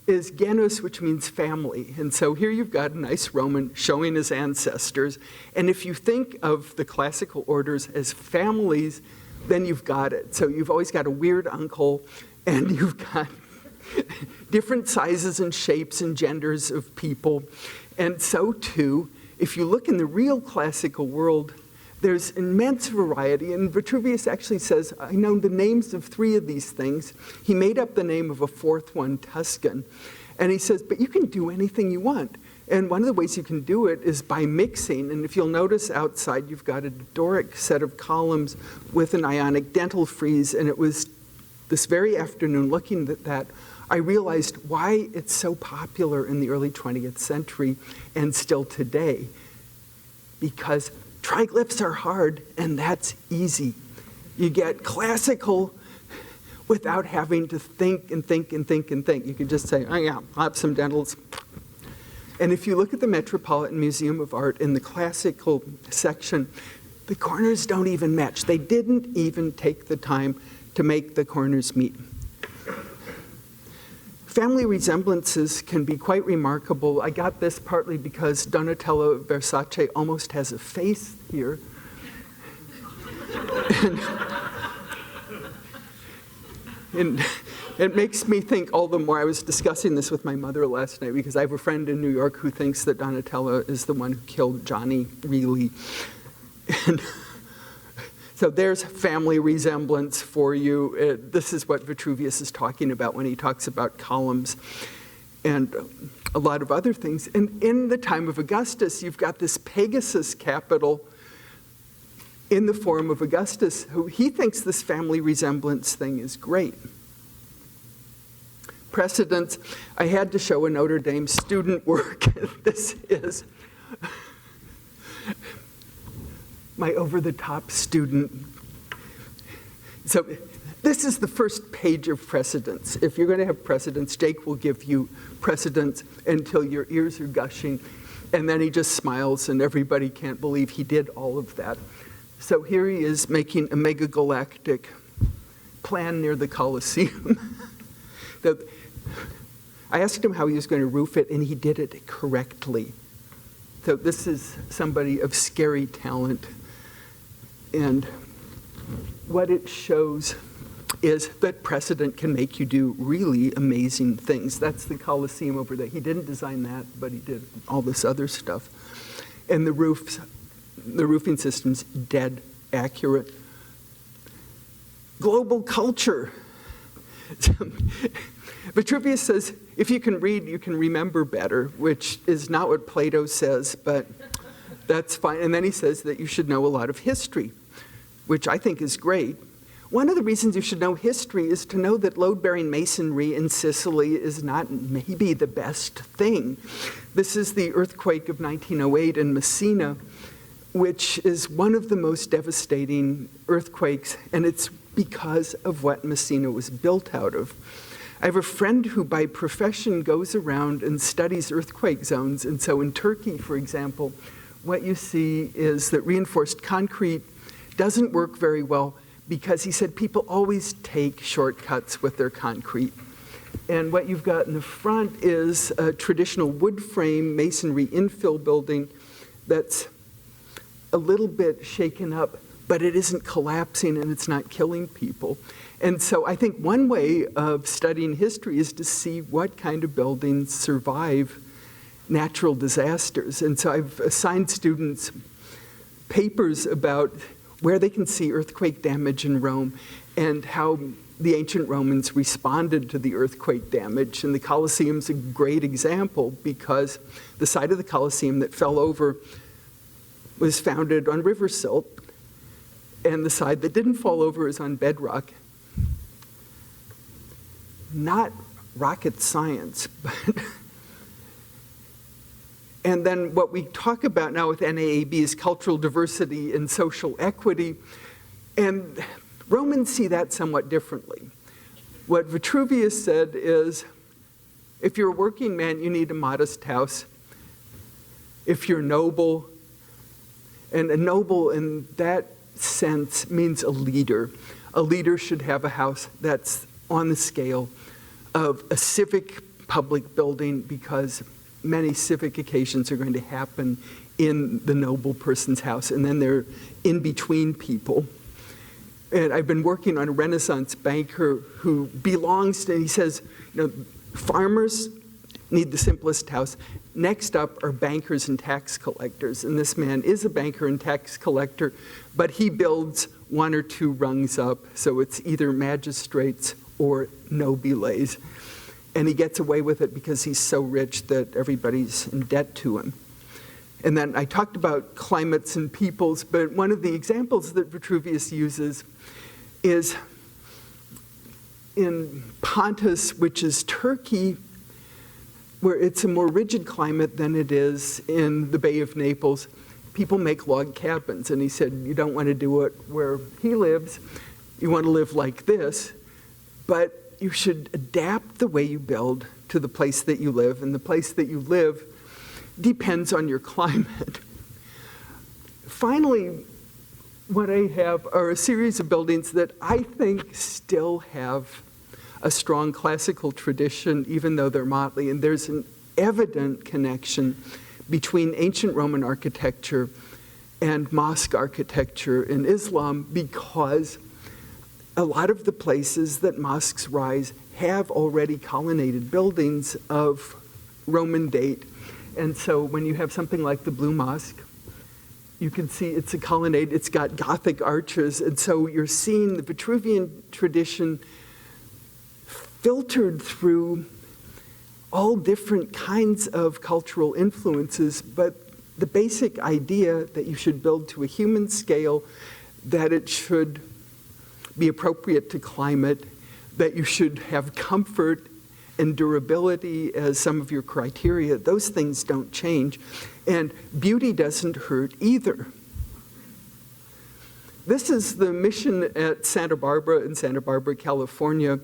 is genus, which means family. And so here you've got a nice Roman showing his ancestors. And if you think of the classical orders as families, then you've got it. So you've always got a weird uncle, and you've got different sizes and shapes and genders of people. And so too, if you look in the real classical world, there's immense variety, and Vitruvius actually says, I know the names of 3 of these things. He made up the name of a 4th one, Tuscan. And he says, but you can do anything you want. And one of the ways you can do it is by mixing. And if you'll notice outside, you've got a Doric set of columns with an Ionic dental frieze. And it was this very afternoon looking at that, I realized why it's so popular in the early 20th century and still today. Because triglyphs are hard, and that's easy. You get classical without having to think and think and think and think. You can just say, oh yeah, I'll have some dentals. And if you look at the Metropolitan Museum of Art in the classical section, the corners don't even match. They didn't even take the time to make the corners meet. Family resemblances can be quite remarkable. I got this partly because Donatello Versace almost has a face here. And it makes me think all the more. I was discussing this with my mother last night because I have a friend in New York who thinks that Donatello is the one who killed Johnny Reilly. And so there's family resemblance for you. This is what Vitruvius is talking about when he talks about columns and a lot of other things. And in the time of Augustus, you've got this Pegasus capital in the form of Augustus, who he thinks this family resemblance thing is great. Precedents, I had to show a Notre Dame student work. This is my over-the-top student. So this is the first page of precedents. If you're going to have precedents, Jake will give you precedents until your ears are gushing, and then he just smiles, and everybody can't believe he did all of that. So here he is making a megagalactic plan near the Colosseum. I asked him how he was going to roof it, and he did it correctly. So this is somebody of scary talent. And what it shows is that precedent can make you do really amazing things. That's the Colosseum over there. He didn't design that, but he did all this other stuff. And the roofing system's dead accurate. Global culture. Vitruvius says, if you can read, you can remember better, which is not what Plato says, but that's fine. And then he says that you should know a lot of history, which I think is great. One of the reasons you should know history is to know that load-bearing masonry in Sicily is not maybe the best thing. This is the earthquake of 1908 in Messina, which is one of the most devastating earthquakes, and it's because of what Messina was built out of. I have a friend who by profession goes around and studies earthquake zones, and so in Turkey, for example, what you see is that reinforced concrete doesn't work very well because he said people always take shortcuts with their concrete. And what you've got in the front is a traditional wood frame masonry infill building that's a little bit shaken up, but it isn't collapsing and it's not killing people. And so I think one way of studying history is to see what kind of buildings survive natural disasters. And so I've assigned students papers about where they can see earthquake damage in Rome and how the ancient Romans responded to the earthquake damage. And the Colosseum's a great example because the side of the Colosseum that fell over was founded on river silt, and the side that didn't fall over is on bedrock. Not rocket science, but and then what we talk about now with NAAB is cultural diversity and social equity, and Romans see that somewhat differently. What Vitruvius said is, if you're a working man, you need a modest house. If you're noble, and a noble in that sense means a leader. A leader should have a house that's on the scale of a civic public building because many civic occasions are going to happen in the noble person's house, and then they're in between people. And I've been working on a Renaissance banker who belongs to, and he says, farmers need the simplest house. Next up are bankers and tax collectors. And this man is a banker and tax collector, but he builds one or two rungs up, so it's either magistrates or nobiles. And he gets away with it because he's so rich that everybody's in debt to him. And then I talked about climates and peoples, but one of the examples that Vitruvius uses is in Pontus, which is Turkey, where it's a more rigid climate than it is in the Bay of Naples. People make log cabins, and he said, you don't want to do it where he lives. You want to live like this, but you should adapt the way you build to the place that you live, and the place that you live depends on your climate. Finally, what I have are a series of buildings that I think still have a strong classical tradition, even though they're motley, and there's an evident connection between ancient Roman architecture and mosque architecture in Islam, because a lot of the places that mosques rise have already colonnaded buildings of Roman date. And so when you have something like the Blue Mosque, you can see it's a colonnade, it's got Gothic arches, and so you're seeing the Vitruvian tradition filtered through all different kinds of cultural influences, but the basic idea that you should build to a human scale, that it should be appropriate to climate, that you should have comfort and durability as some of your criteria, those things don't change. And beauty doesn't hurt either. This is the mission at Santa Barbara in Santa Barbara, California,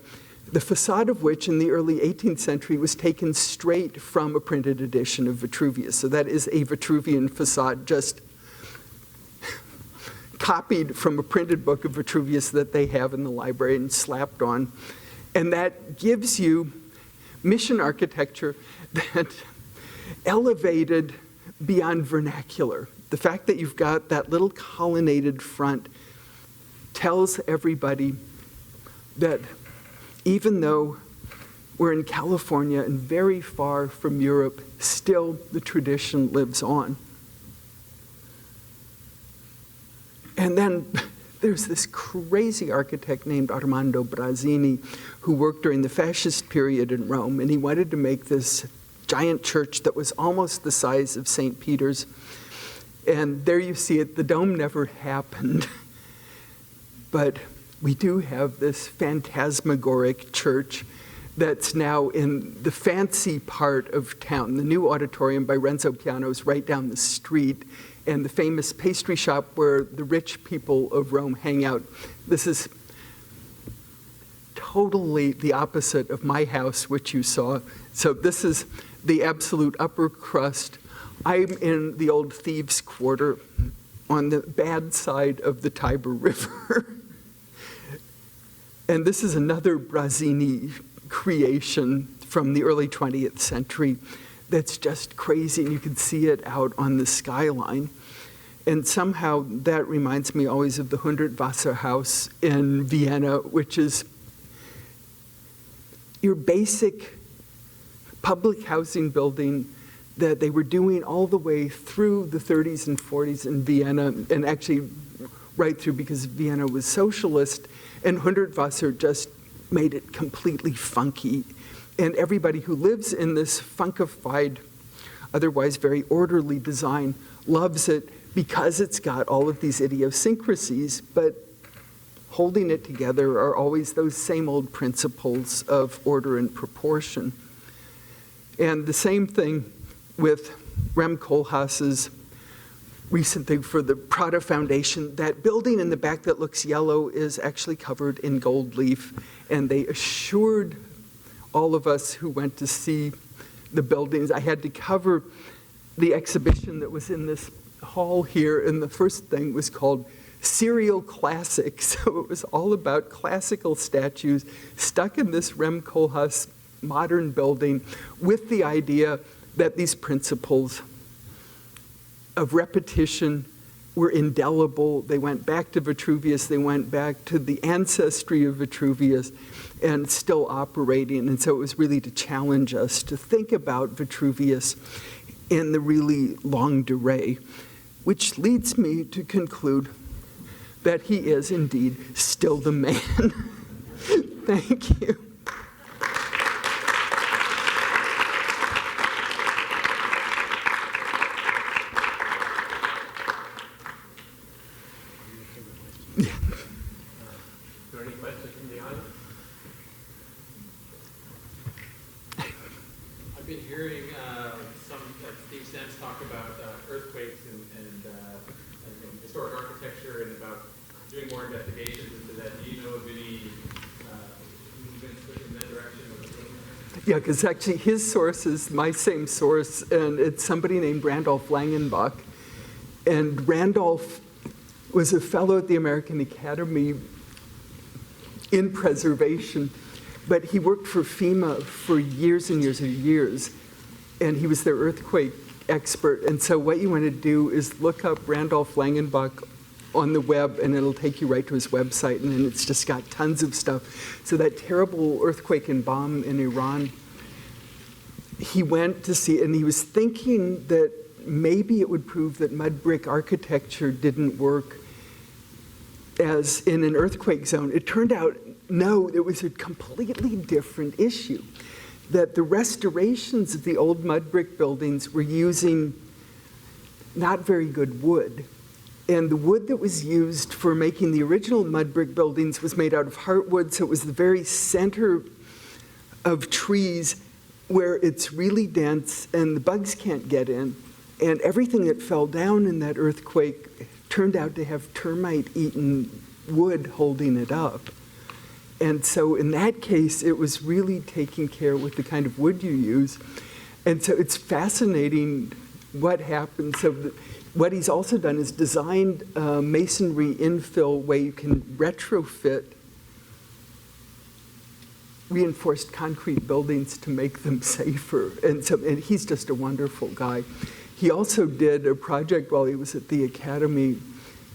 the facade of which in the early 18th century was taken straight from a printed edition of Vitruvius. So that is a Vitruvian facade just copied from a printed book of Vitruvius that they have in the library and slapped on. And that gives you mission architecture that elevated beyond vernacular. The fact that you've got that little colonnaded front tells everybody that even though we're in California and very far from Europe, still the tradition lives on. And then there's this crazy architect named Armando Brazzini who worked during the fascist period in Rome, and he wanted to make this giant church that was almost the size of St. Peter's. And there you see it, the dome never happened. But we do have this phantasmagoric church that's now in the fancy part of town. The new auditorium by Renzo Piano is right down the street, and the famous pastry shop where the rich people of Rome hang out. This is totally the opposite of my house, which you saw. So this is the absolute upper crust. I'm in the old thieves' quarter on the bad side of the Tiber River. And this is another Brazzini creation from the early 20th century that's just crazy, and you can see it out on the skyline. And somehow that reminds me always of the Hundertwasser house in Vienna, which is your basic public housing building that they were doing all the way through the 30s and 40s in Vienna, and actually right through because Vienna was socialist, and Hundertwasser just made it completely funky. And everybody who lives in this funkified, otherwise very orderly design loves it because it's got all of these idiosyncrasies, but holding it together are always those same old principles of order and proportion. And the same thing with Rem Koolhaas's recent thing for the Prada Foundation. That building in the back that looks yellow is actually covered in gold leaf, and they assured all of us who went to see the buildings. I had to cover the exhibition that was in this hall here, and the first thing was called Serial Classics. So it was all about classical statues stuck in this Rem Koolhaas modern building with the idea that these principles of repetition were indelible. They went back to Vitruvius, they went back to the ancestry of Vitruvius, and still operating. And so it was really to challenge us to think about Vitruvius in the really longue durée, which leads me to conclude that he is indeed still the man. Thank you. Are there any questions from the audience? I've been hearing some, like Steve Sands, talk about earthquakes and historic architecture and about doing more investigations into that. Do you know of any movements in that direction? Yeah, because actually his source is my same source, and it's somebody named Randolph Langenbach. And Randolph was a fellow at the American Academy in preservation, but he worked for FEMA for years and years and years, and he was their earthquake expert. And so what you want to do is look up Randolph Langenbach on the web, and it'll take you right to his website, and then it's just got tons of stuff. So that terrible earthquake and bomb in Iran, he went to see, and he was thinking that maybe it would prove that mud brick architecture didn't work as in an earthquake zone. It turned out, no, it was a completely different issue. That the restorations of the old mud brick buildings were using not very good wood. And the wood that was used for making the original mud brick buildings was made out of heartwood, so it was the very center of trees where it's really dense and the bugs can't get in. And everything that fell down in that earthquake turned out to have termite-eaten wood holding it up. And so in that case, it was really taking care with the kind of wood you use. And so it's fascinating what happened. So what he's also done is designed a masonry infill way you can retrofit reinforced concrete buildings to make them safer. And he's just a wonderful guy. He also did a project while he was at the Academy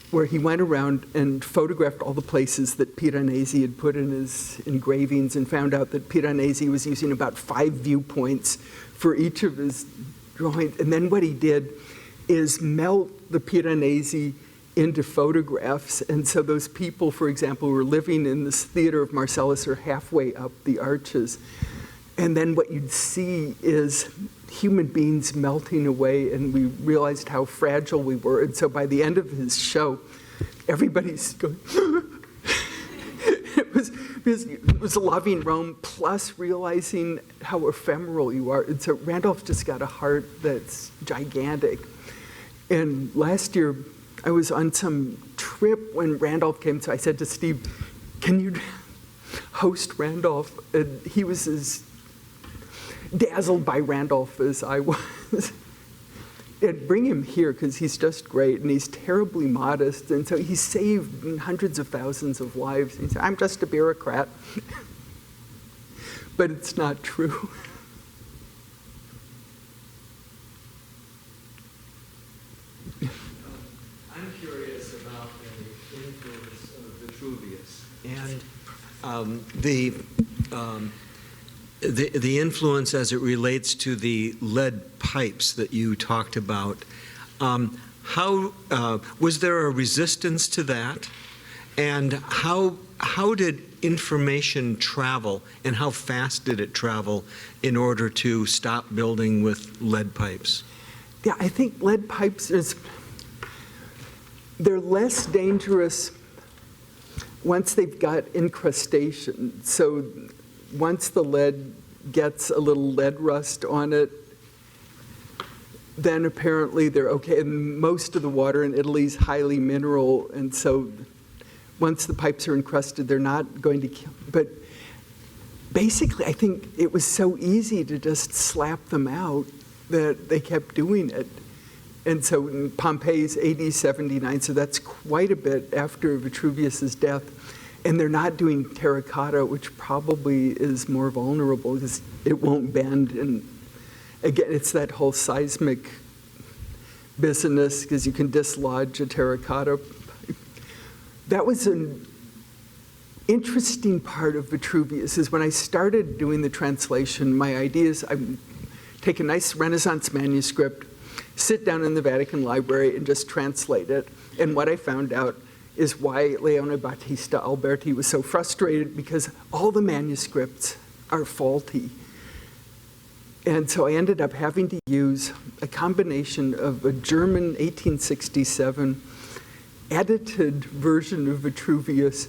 where he went around and photographed all the places that Piranesi had put in his engravings and found out that Piranesi was using about 5 viewpoints for each of his drawings. And then what he did is melt the Piranesi into photographs. And so those people, for example, who were living in this theater of Marcellus are halfway up the arches. And then what you'd see is human beings melting away, and we realized how fragile we were. And so by the end of his show, everybody's going, it was loving Rome, plus realizing how ephemeral you are. And so Randolph just got a heart that's gigantic. And last year, I was on some trip when Randolph came, so I said to Steve, can you host Randolph? And he was as dazzled by Randolph as I was. And bring him here because he's just great and he's terribly modest. And so he saved hundreds of thousands of lives. He said, I'm just a bureaucrat. But it's not true. I'm curious about the influence of Vitruvius and the influence as it relates to the lead pipes that you talked about. How was there a resistance to that, and how did information travel, and how fast did it travel in order to stop building with lead pipes? Yeah, I think lead pipes they're less dangerous once they've got incrustation. So once the lead gets a little lead rust on it, then apparently they're okay. And most of the water in Italy is highly mineral, and so once the pipes are encrusted, they're not going to kill. But basically, I think it was so easy to just slap them out that they kept doing it. And so in Pompeii's AD 79, so that's quite a bit after Vitruvius's death. And they're not doing terracotta, which probably is more vulnerable because it won't bend. And again, it's that whole seismic business because you can dislodge a terracotta. That was an interesting part of Vitruvius is when I started doing the translation, my idea is I take a nice Renaissance manuscript, sit down in the Vatican Library and just translate it. And what I found out is why Leone Battista Alberti was so frustrated because all the manuscripts are faulty. And so I ended up having to use a combination of a German 1867 edited version of Vitruvius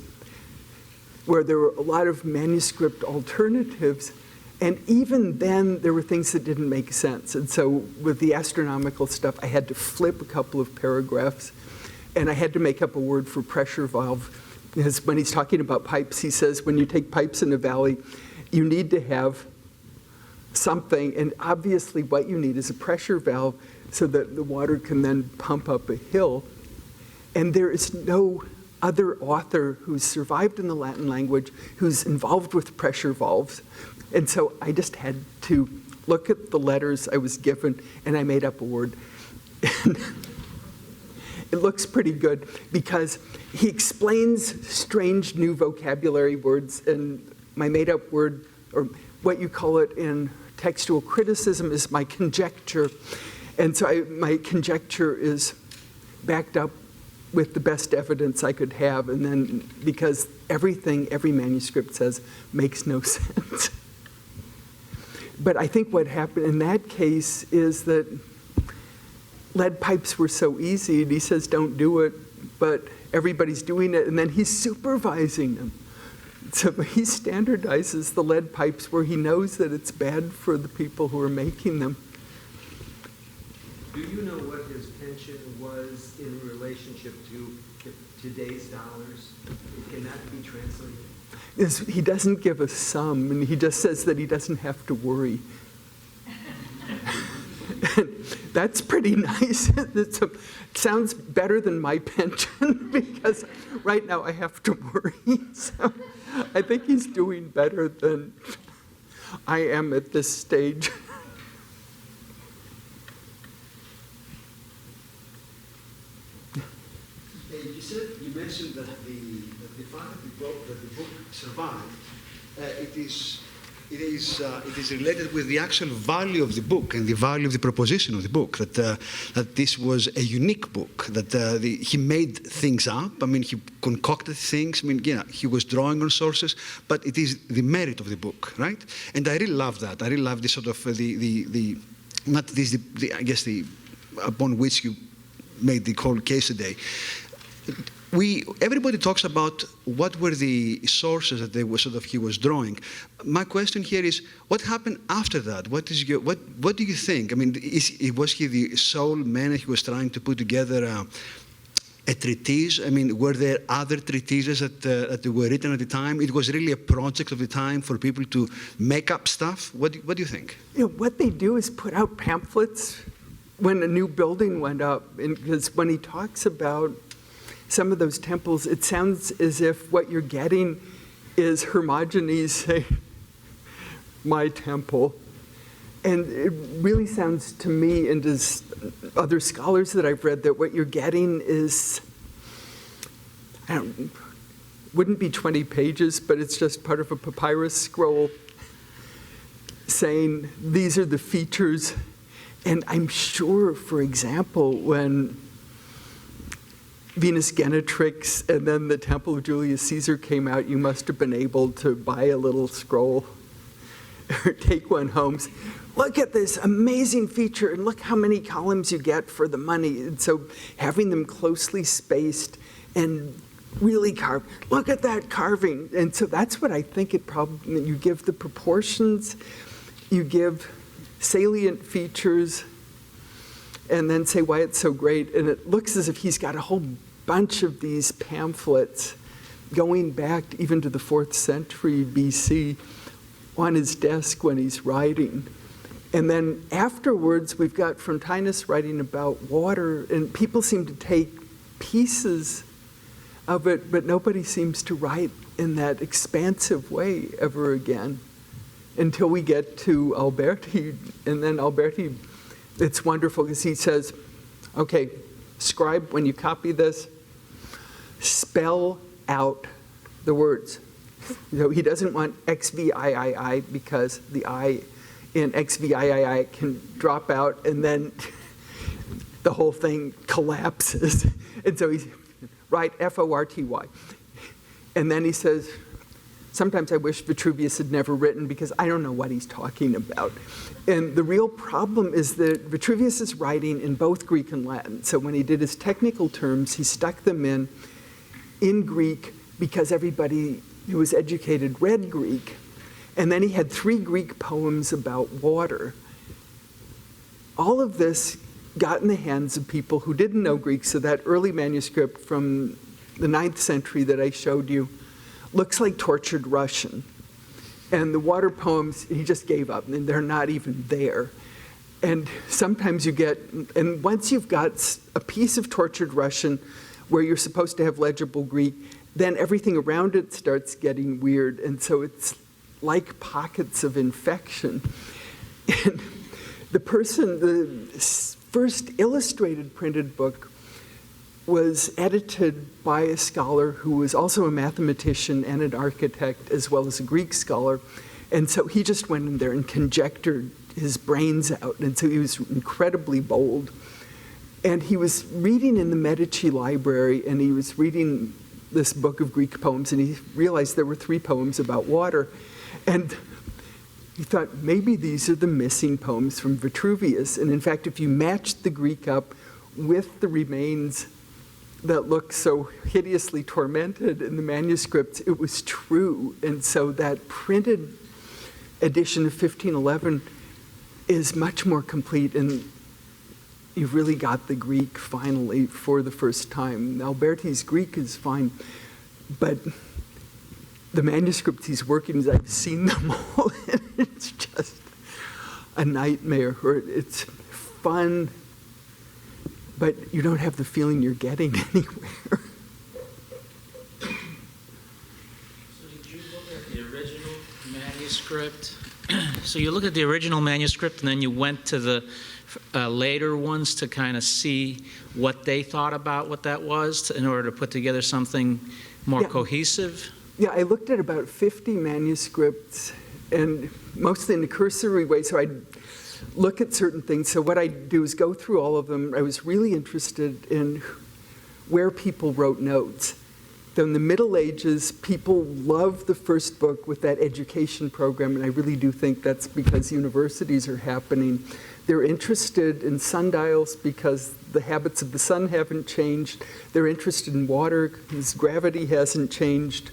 where there were a lot of manuscript alternatives. And even then, there were things that didn't make sense. And so with the astronomical stuff, I had to flip a couple of paragraphs. And I had to make up a word for pressure valve. Because when he's talking about pipes, he says, when you take pipes in a valley, you need to have something. And obviously, what you need is a pressure valve so that the water can then pump up a hill. And there is no other author who's survived in the Latin language who's involved with pressure valves. And so I just had to look at the letters I was given, and I made up a word. And it looks pretty good because he explains strange new vocabulary words, and my made-up word, or what you call it in textual criticism, is my conjecture. And so my conjecture is backed up with the best evidence I could have, and then because everything every manuscript says makes no sense. But I think what happened in that case is that lead pipes were so easy, and he says don't do it, but everybody's doing it, and then he's supervising them. So he standardizes the lead pipes where he knows that it's bad for the people who are making them. Do you know what his pension was in relationship to today's dollars? Can that be translated? He doesn't give a sum, and he just says that he doesn't have to worry. That's pretty nice. It sounds better than my pension because right now I have to worry. So I think he's doing better than I am at this stage. You mentioned that the fact that the book survived, it is related with the actual value of the book and the value of the proposition of the book. That this was a unique book. That he made things up. I mean, he concocted things. I mean, he was drawing on sources, but it is the merit of the book, right? And I really love that. I really love the sort of I guess upon which you made the whole case today. Everybody talks about what were the sources that he was drawing. My question here is, what happened after that? What do you think? I mean, was he the sole man who was trying to put together a treatise? I mean, were there other treatises that were written at the time? It was really a project of the time for people to make up stuff. What do you think? What they do is put out pamphlets when a new building went up, because when he talks about some of those temples, it sounds as if what you're getting is Hermogenes saying, my temple. And it really sounds to me, and as other scholars that I've read, that what you're getting is, wouldn't be 20 pages, but it's just part of a papyrus scroll saying, these are the features. And I'm sure, for example, when Venus Genetrix and then the Temple of Julius Caesar came out, you must have been able to buy a little scroll or take one home. Look at this amazing feature, and look how many columns you get for the money. And so having them closely spaced and really carved. Look at that carving. And so that's what I think it probably, you give the proportions, you give salient features, and then say why it's so great. And it looks as if he's got a whole bunch of these pamphlets going back even to the 4th century BC on his desk when he's writing. And then afterwards, we've got Frontinus writing about water, and people seem to take pieces of it, but nobody seems to write in that expansive way ever again until we get to Alberti. And then Alberti, it's wonderful because he says, okay, scribe, when you copy this, spell out the words. He doesn't want XVIII because the I in XVIII can drop out and then the whole thing collapses. And so he's, write FORTY. And then he says, sometimes I wish Vitruvius had never written because I don't know what he's talking about. And the real problem is that Vitruvius is writing in both Greek and Latin. So when he did his technical terms, he stuck them in Greek because everybody who was educated read Greek. And then he had 3 Greek poems about water. All of this got in the hands of people who didn't know Greek, so that early manuscript from the 9th century that I showed you looks like tortured Russian. And the water poems, he just gave up, and they're not even there. And sometimes you get, and once you've got a piece of tortured Russian where you're supposed to have legible Greek, then everything around it starts getting weird, and so it's like pockets of infection. And the first illustrated printed book was edited by a scholar who was also a mathematician and an architect, as well as a Greek scholar. And so he just went in there and conjectured his brains out. And so he was incredibly bold. And he was reading in the Medici library, and he was reading this book of Greek poems, and he realized there were 3 poems about water. And he thought, maybe these are the missing poems from Vitruvius. And in fact, if you matched the Greek up with the remains that look so hideously tormented in the manuscripts, it was true. And so that printed edition of 1511 is much more complete, and you've really got the Greek finally for the first time. Alberti's Greek is fine, but the manuscripts he's working, I've seen them all, and it's just a nightmare. It's fun, but you don't have the feeling you're getting anywhere. So did you look at the original manuscript? So you look at the original manuscript, and then you went to the later ones to kind of see what they thought about what that was in order to put together something more cohesive? Yeah, I looked at about 50 manuscripts, and mostly in a cursory way, so I'd look at certain things. So what I do is go through all of them. I was really interested in where people wrote notes. So in the Middle Ages, people loved the first book with that education program, and I really do think that's because universities are happening. They're interested in sundials because the habits of the sun haven't changed. They're interested in water because gravity hasn't changed.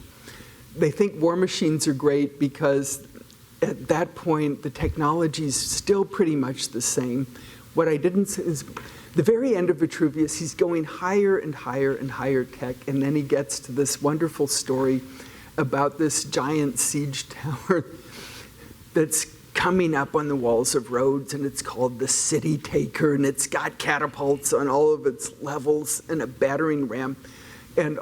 They think war machines are great because at that point, the technology is still pretty much the same. What I didn't say is the very end of Vitruvius, he's going higher and higher and higher tech, and then he gets to this wonderful story about this giant siege tower that's coming up on the walls of Rhodes, and it's called the City Taker, and it's got catapults on all of its levels and a battering ram. And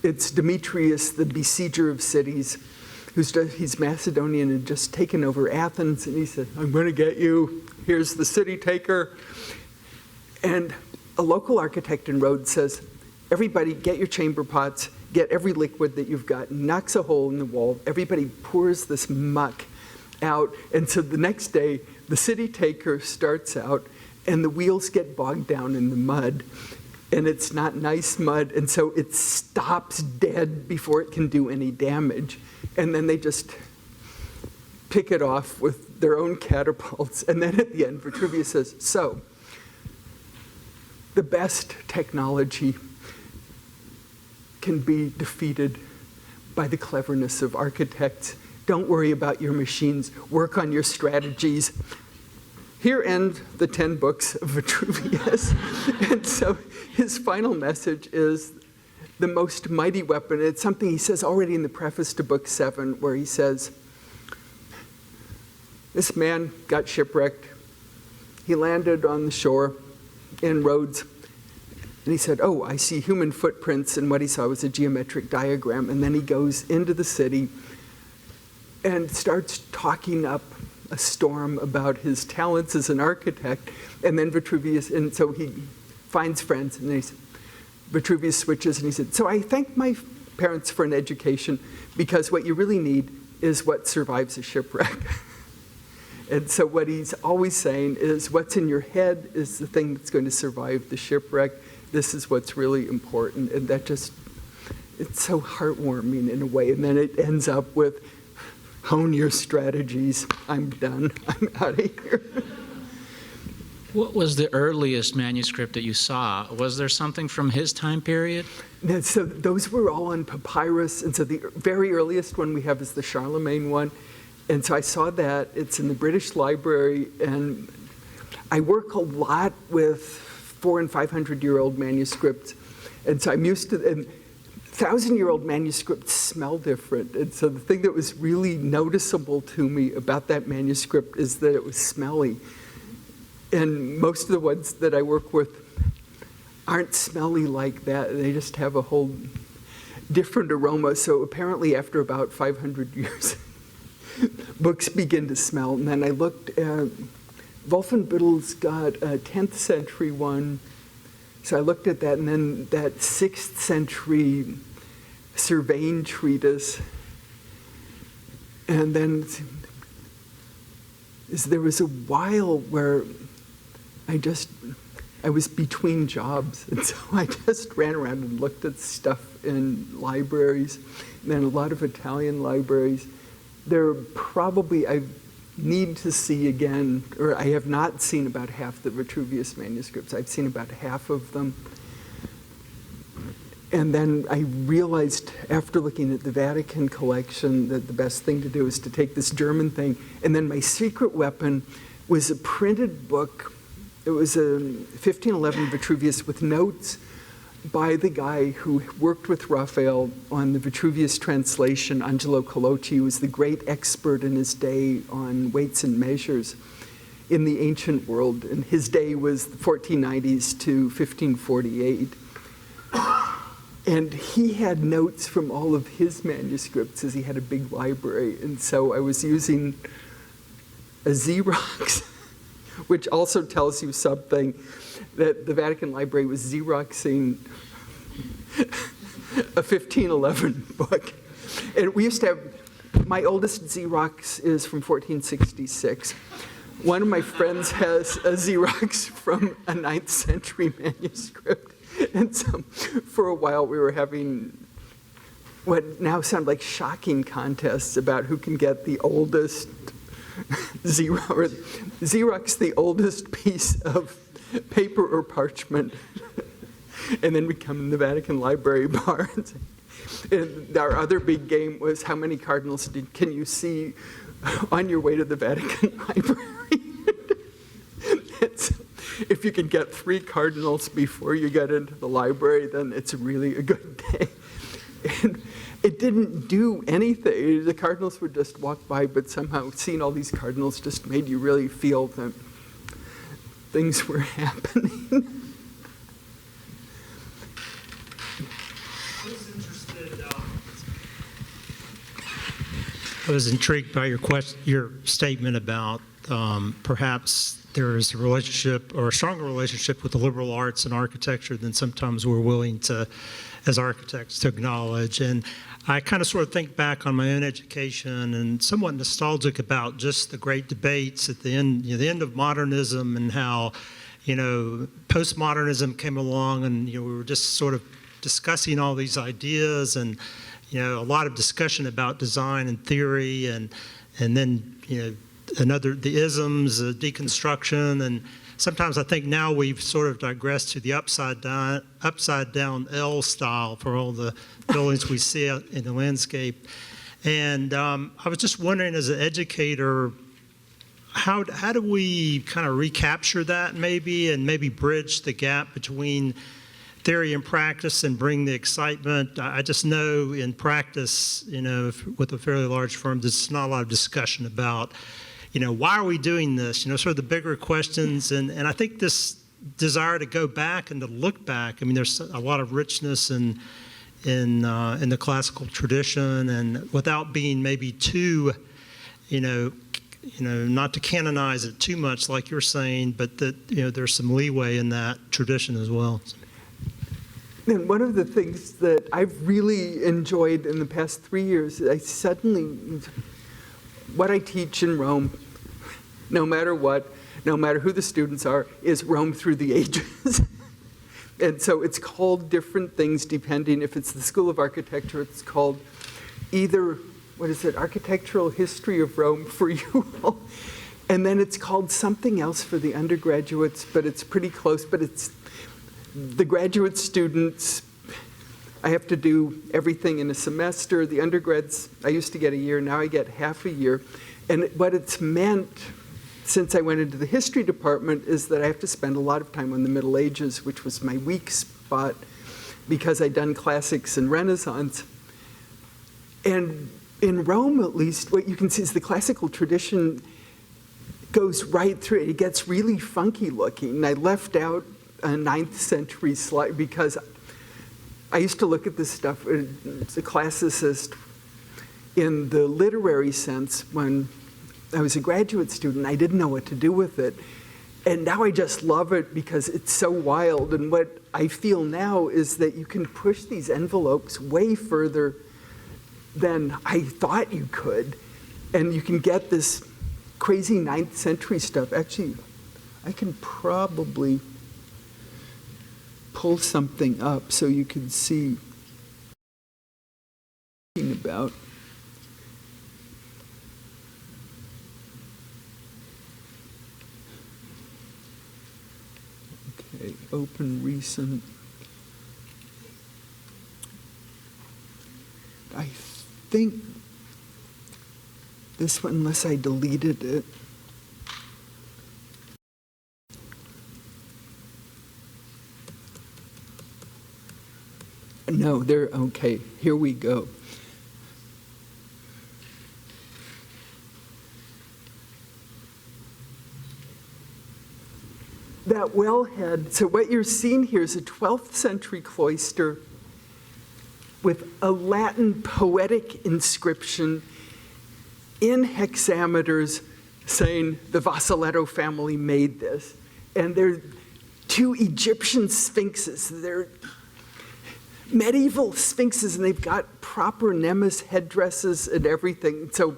it's Demetrius, the besieger of cities, he's Macedonian and just taken over Athens, and he said, I'm going to get you. Here's the City Taker. And a local architect in Rhodes says, everybody get your chamber pots, get every liquid that you've got, knocks a hole in the wall, everybody pours this muck out. And so the next day, the City Taker starts out, and the wheels get bogged down in the mud. And it's not nice mud, and so it stops dead before it can do any damage. And then they just pick it off with their own catapults. And then at the end, Vitruvius says, so, the best technology can be defeated by the cleverness of architects. Don't worry about your machines, work on your strategies. Here end the 10 books of Vitruvius. And so his final message is the most mighty weapon. It's something he says already in the preface to book 7, where he says, this man got shipwrecked. He landed on the shore in Rhodes, And he said, oh, I see human footprints, and what he saw was a geometric diagram. And then he goes into the city and starts talking up a storm about his talents as an architect. And then Vitruvius, and so he finds friends, and Vitruvius switches, and he said, so I thank my parents for an education, because what you really need is what survives a shipwreck. And so what he's always saying is what's in your head is the thing that's going to survive the shipwreck. This is what's really important. And that just, it's so heartwarming in a way. And then it ends up with, hone your strategies. I'm done. I'm out of here. What was the earliest manuscript that you saw? Was there something from his time period? So those were all on papyrus. And so the very earliest one we have is the Charlemagne one. And so I saw that. It's in the British Library. And I work a lot with 400- and 500-year-old manuscripts. And so I'm used to, and 1,000-year-old manuscripts smell different. And so the thing that was really noticeable to me about that manuscript is that it was smelly. And most of the ones that I work with aren't smelly like that. They just have a whole different aroma. So apparently after about 500 years, books begin to smell. And then I looked at, Wolfenbüttel's got a 10th century one. So I looked at that, and then that 6th century surveying treatise. And then there was a while where I was between jobs, and so I just ran around and looked at stuff in libraries, and then a lot of Italian libraries. There are probably, I need to see again, or I have not seen about half the Vitruvius manuscripts. I've seen about half of them. And then I realized after looking at the Vatican collection that the best thing to do is to take this German thing. And then my secret weapon was a printed book. It was a 1511 Vitruvius with notes by the guy who worked with Raphael on the Vitruvius translation, Angelo Colocci, who was the great expert in his day on weights and measures in the ancient world. And his day was the 1490s to 1548. And he had notes from all of his manuscripts, as he had a big library. And so I was using a Xerox, which also tells you something, that the Vatican Library was Xeroxing a 1511 book. And we used to have, my oldest Xerox is from 1466. One of my friends has a Xerox from a 9th century manuscript. And so for a while we were having what now sound like shocking contests about who can get the oldest Xerox the oldest piece of paper or parchment. And then we come in the Vatican Library bar. And our other big game was how many cardinals can you see on your way to the Vatican Library? And so if you can get 3 cardinals before you get into the library, then it's really a good day. And it didn't do anything. The cardinals would just walk by, but somehow seeing all these cardinals just made you really feel that things were happening. I was intrigued by your statement about perhaps there is a relationship or a stronger relationship with the liberal arts and architecture than sometimes we're willing to, as architects, to acknowledge. And I kind of sort of think back on my own education and somewhat nostalgic about just the great debates at the end, the end of modernism, and how, postmodernism came along, and we were just sort of discussing all these ideas, and a lot of discussion about design and theory, and then the isms, deconstruction, and sometimes I think now we've sort of digressed to the upside down L style for all the buildings we see out in the landscape. And I was just wondering, as an educator, how do we kind of recapture that and maybe bridge the gap between theory and practice and bring the excitement? I just know in practice, with a fairly large firm, there's not a lot of discussion about, why are we doing this? Sort of the bigger questions. And I think this desire to go back and to look back. I mean, there's a lot of richness in the classical tradition, and without being maybe too, not to canonize it too much, like you're saying, but that there's some leeway in that tradition as well. And one of the things that I've really enjoyed in the past 3 years, what I teach in Rome, no matter what, no matter who the students are, is Rome through the ages. And so it's called different things depending. If it's the School of Architecture, it's called either, Architectural History of Rome for you all. And then it's called something else for the undergraduates, but it's pretty close. But it's the graduate students, I have to do everything in a semester. The undergrads, I used to get a year, now I get half a year. And what it's meant, since I went into the history department, is that I have to spend a lot of time on the Middle Ages, which was my weak spot because I'd done classics and Renaissance. And in Rome, at least, what you can see is the classical tradition goes right through it. It gets really funky looking. I left out a 9th century slide because I used to look at this stuff as a classicist in the literary sense when I was a graduate student. I didn't know what to do with it. And now I just love it because it's so wild. And what I feel now is that you can push these envelopes way further than I thought you could. And you can get this crazy 9th century stuff. Actually, I can probably pull something up so you can see what I'm talking about. Okay, open recent. I think this one, unless I deleted it. No, okay, here we go. That wellhead, so what you're seeing here is a 12th century cloister with a Latin poetic inscription in hexameters saying the Vasaletto family made this. And they're 2 Egyptian sphinxes. They're medieval sphinxes, and they've got proper Nemes headdresses and everything. So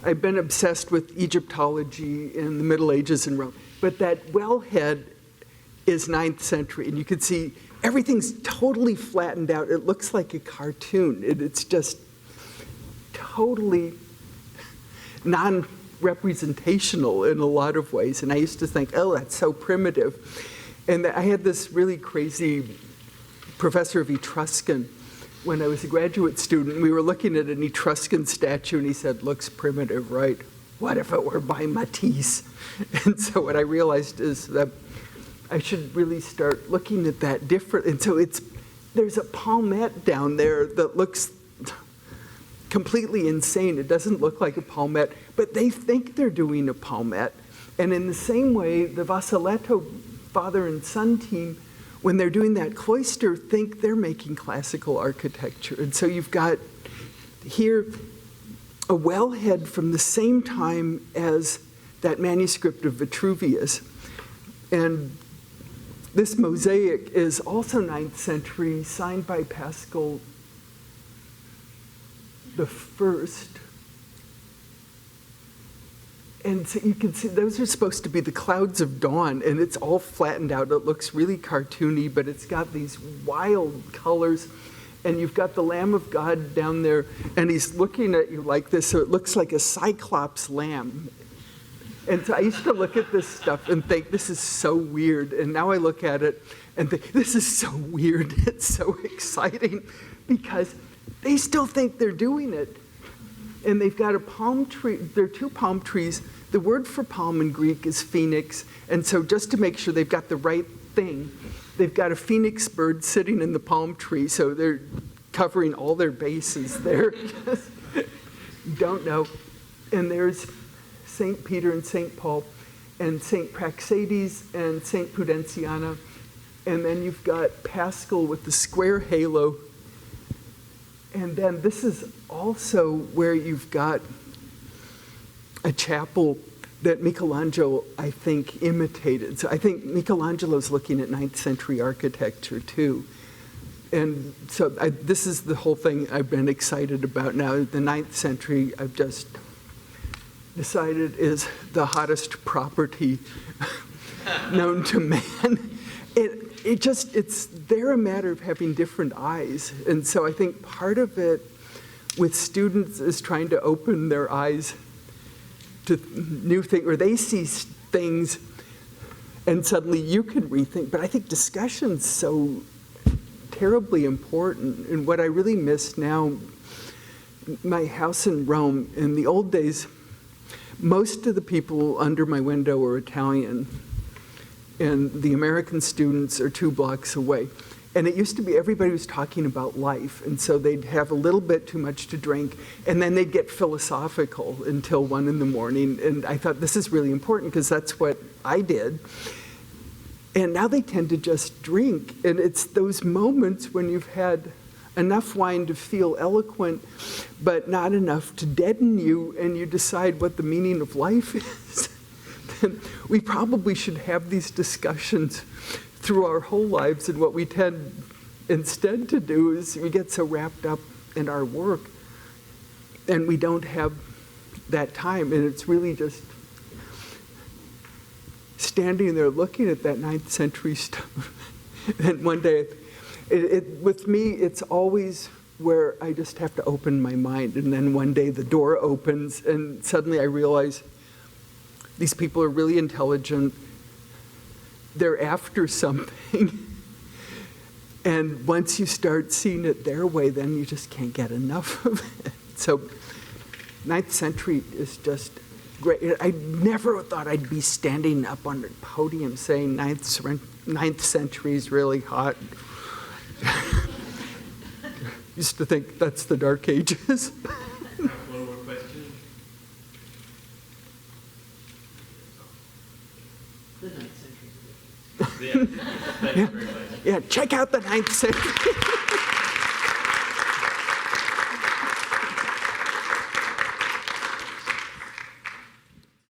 I've been obsessed with Egyptology in the Middle Ages in Rome. But that wellhead is 9th century, and you can see everything's totally flattened out. It looks like a cartoon. It's just totally non-representational in a lot of ways. And I used to think, oh, that's so primitive. And I had this really crazy professor of Etruscan when I was a graduate student. We were looking at an Etruscan statue, and he said, looks primitive, right? What if it were by Matisse? And so what I realized is that I should really start looking at that different. And so there's a palmette down there that looks completely insane. It doesn't look like a palmette, but they think they're doing a palmette. And in the same way, the Vasaletto father and son team, when they're doing that cloister, think they're making classical architecture. And so you've got here a wellhead from the same time as that manuscript of Vitruvius. And this mosaic is also 9th century, signed by Pascal the First. And so you can see those are supposed to be the clouds of dawn, and it's all flattened out. It looks really cartoony, but it's got these wild colors. And you've got the Lamb of God down there, and he's looking at you like this, so it looks like a Cyclops lamb. And so I used to look at this stuff and think, this is so weird. And now I look at it and think, this is so weird. It's so exciting because they still think they're doing it. And they've got a palm tree. There are 2 palm trees. The word for palm in Greek is phoenix. And so just to make sure they've got the right thing, they've got a phoenix bird sitting in the palm tree. So they're covering all their bases there. Don't know. And there's St. Peter and St. Paul. and St. Praxedes and St. Prudenziana. And then you've got Paschal with the square halo. And then this is also where you've got a chapel that Michelangelo, I think, imitated. So I think Michelangelo's looking at 9th century architecture too. And so this is the whole thing I've been excited about now. The 9th century, I've just decided, is the hottest property known to man. They're a matter of having different eyes. And so I think part of it with students is trying to open their eyes to new things, or they see things and suddenly you can rethink. But I think discussion's so terribly important. And what I really miss now, my house in Rome, in the old days, most of the people under my window are Italian, and the American students are 2 blocks away. And it used to be everybody was talking about life, and so they'd have a little bit too much to drink, and then they'd get philosophical until 1 in the morning. And I thought, this is really important, because that's what I did. And now they tend to just drink, and it's those moments when you've had enough wine to feel eloquent, but not enough to deaden you, and you decide what the meaning of life is. We probably should have these discussions through our whole lives, and what we tend instead to do is we get so wrapped up in our work, and we don't have that time, and it's really just standing there looking at that 9th century stuff. And one day, with me, it's always where I just have to open my mind, and then one day the door opens, and suddenly I realize these people are really intelligent. They're after something. And once you start seeing it their way, then you just can't get enough of it. So 9th century is just great. I never thought I'd be standing up on the podium saying 9th century is really hot. Used to think that's the Dark Ages. One more question. The 9th century. Yeah, thank you very much. Yeah, check out the 9th century.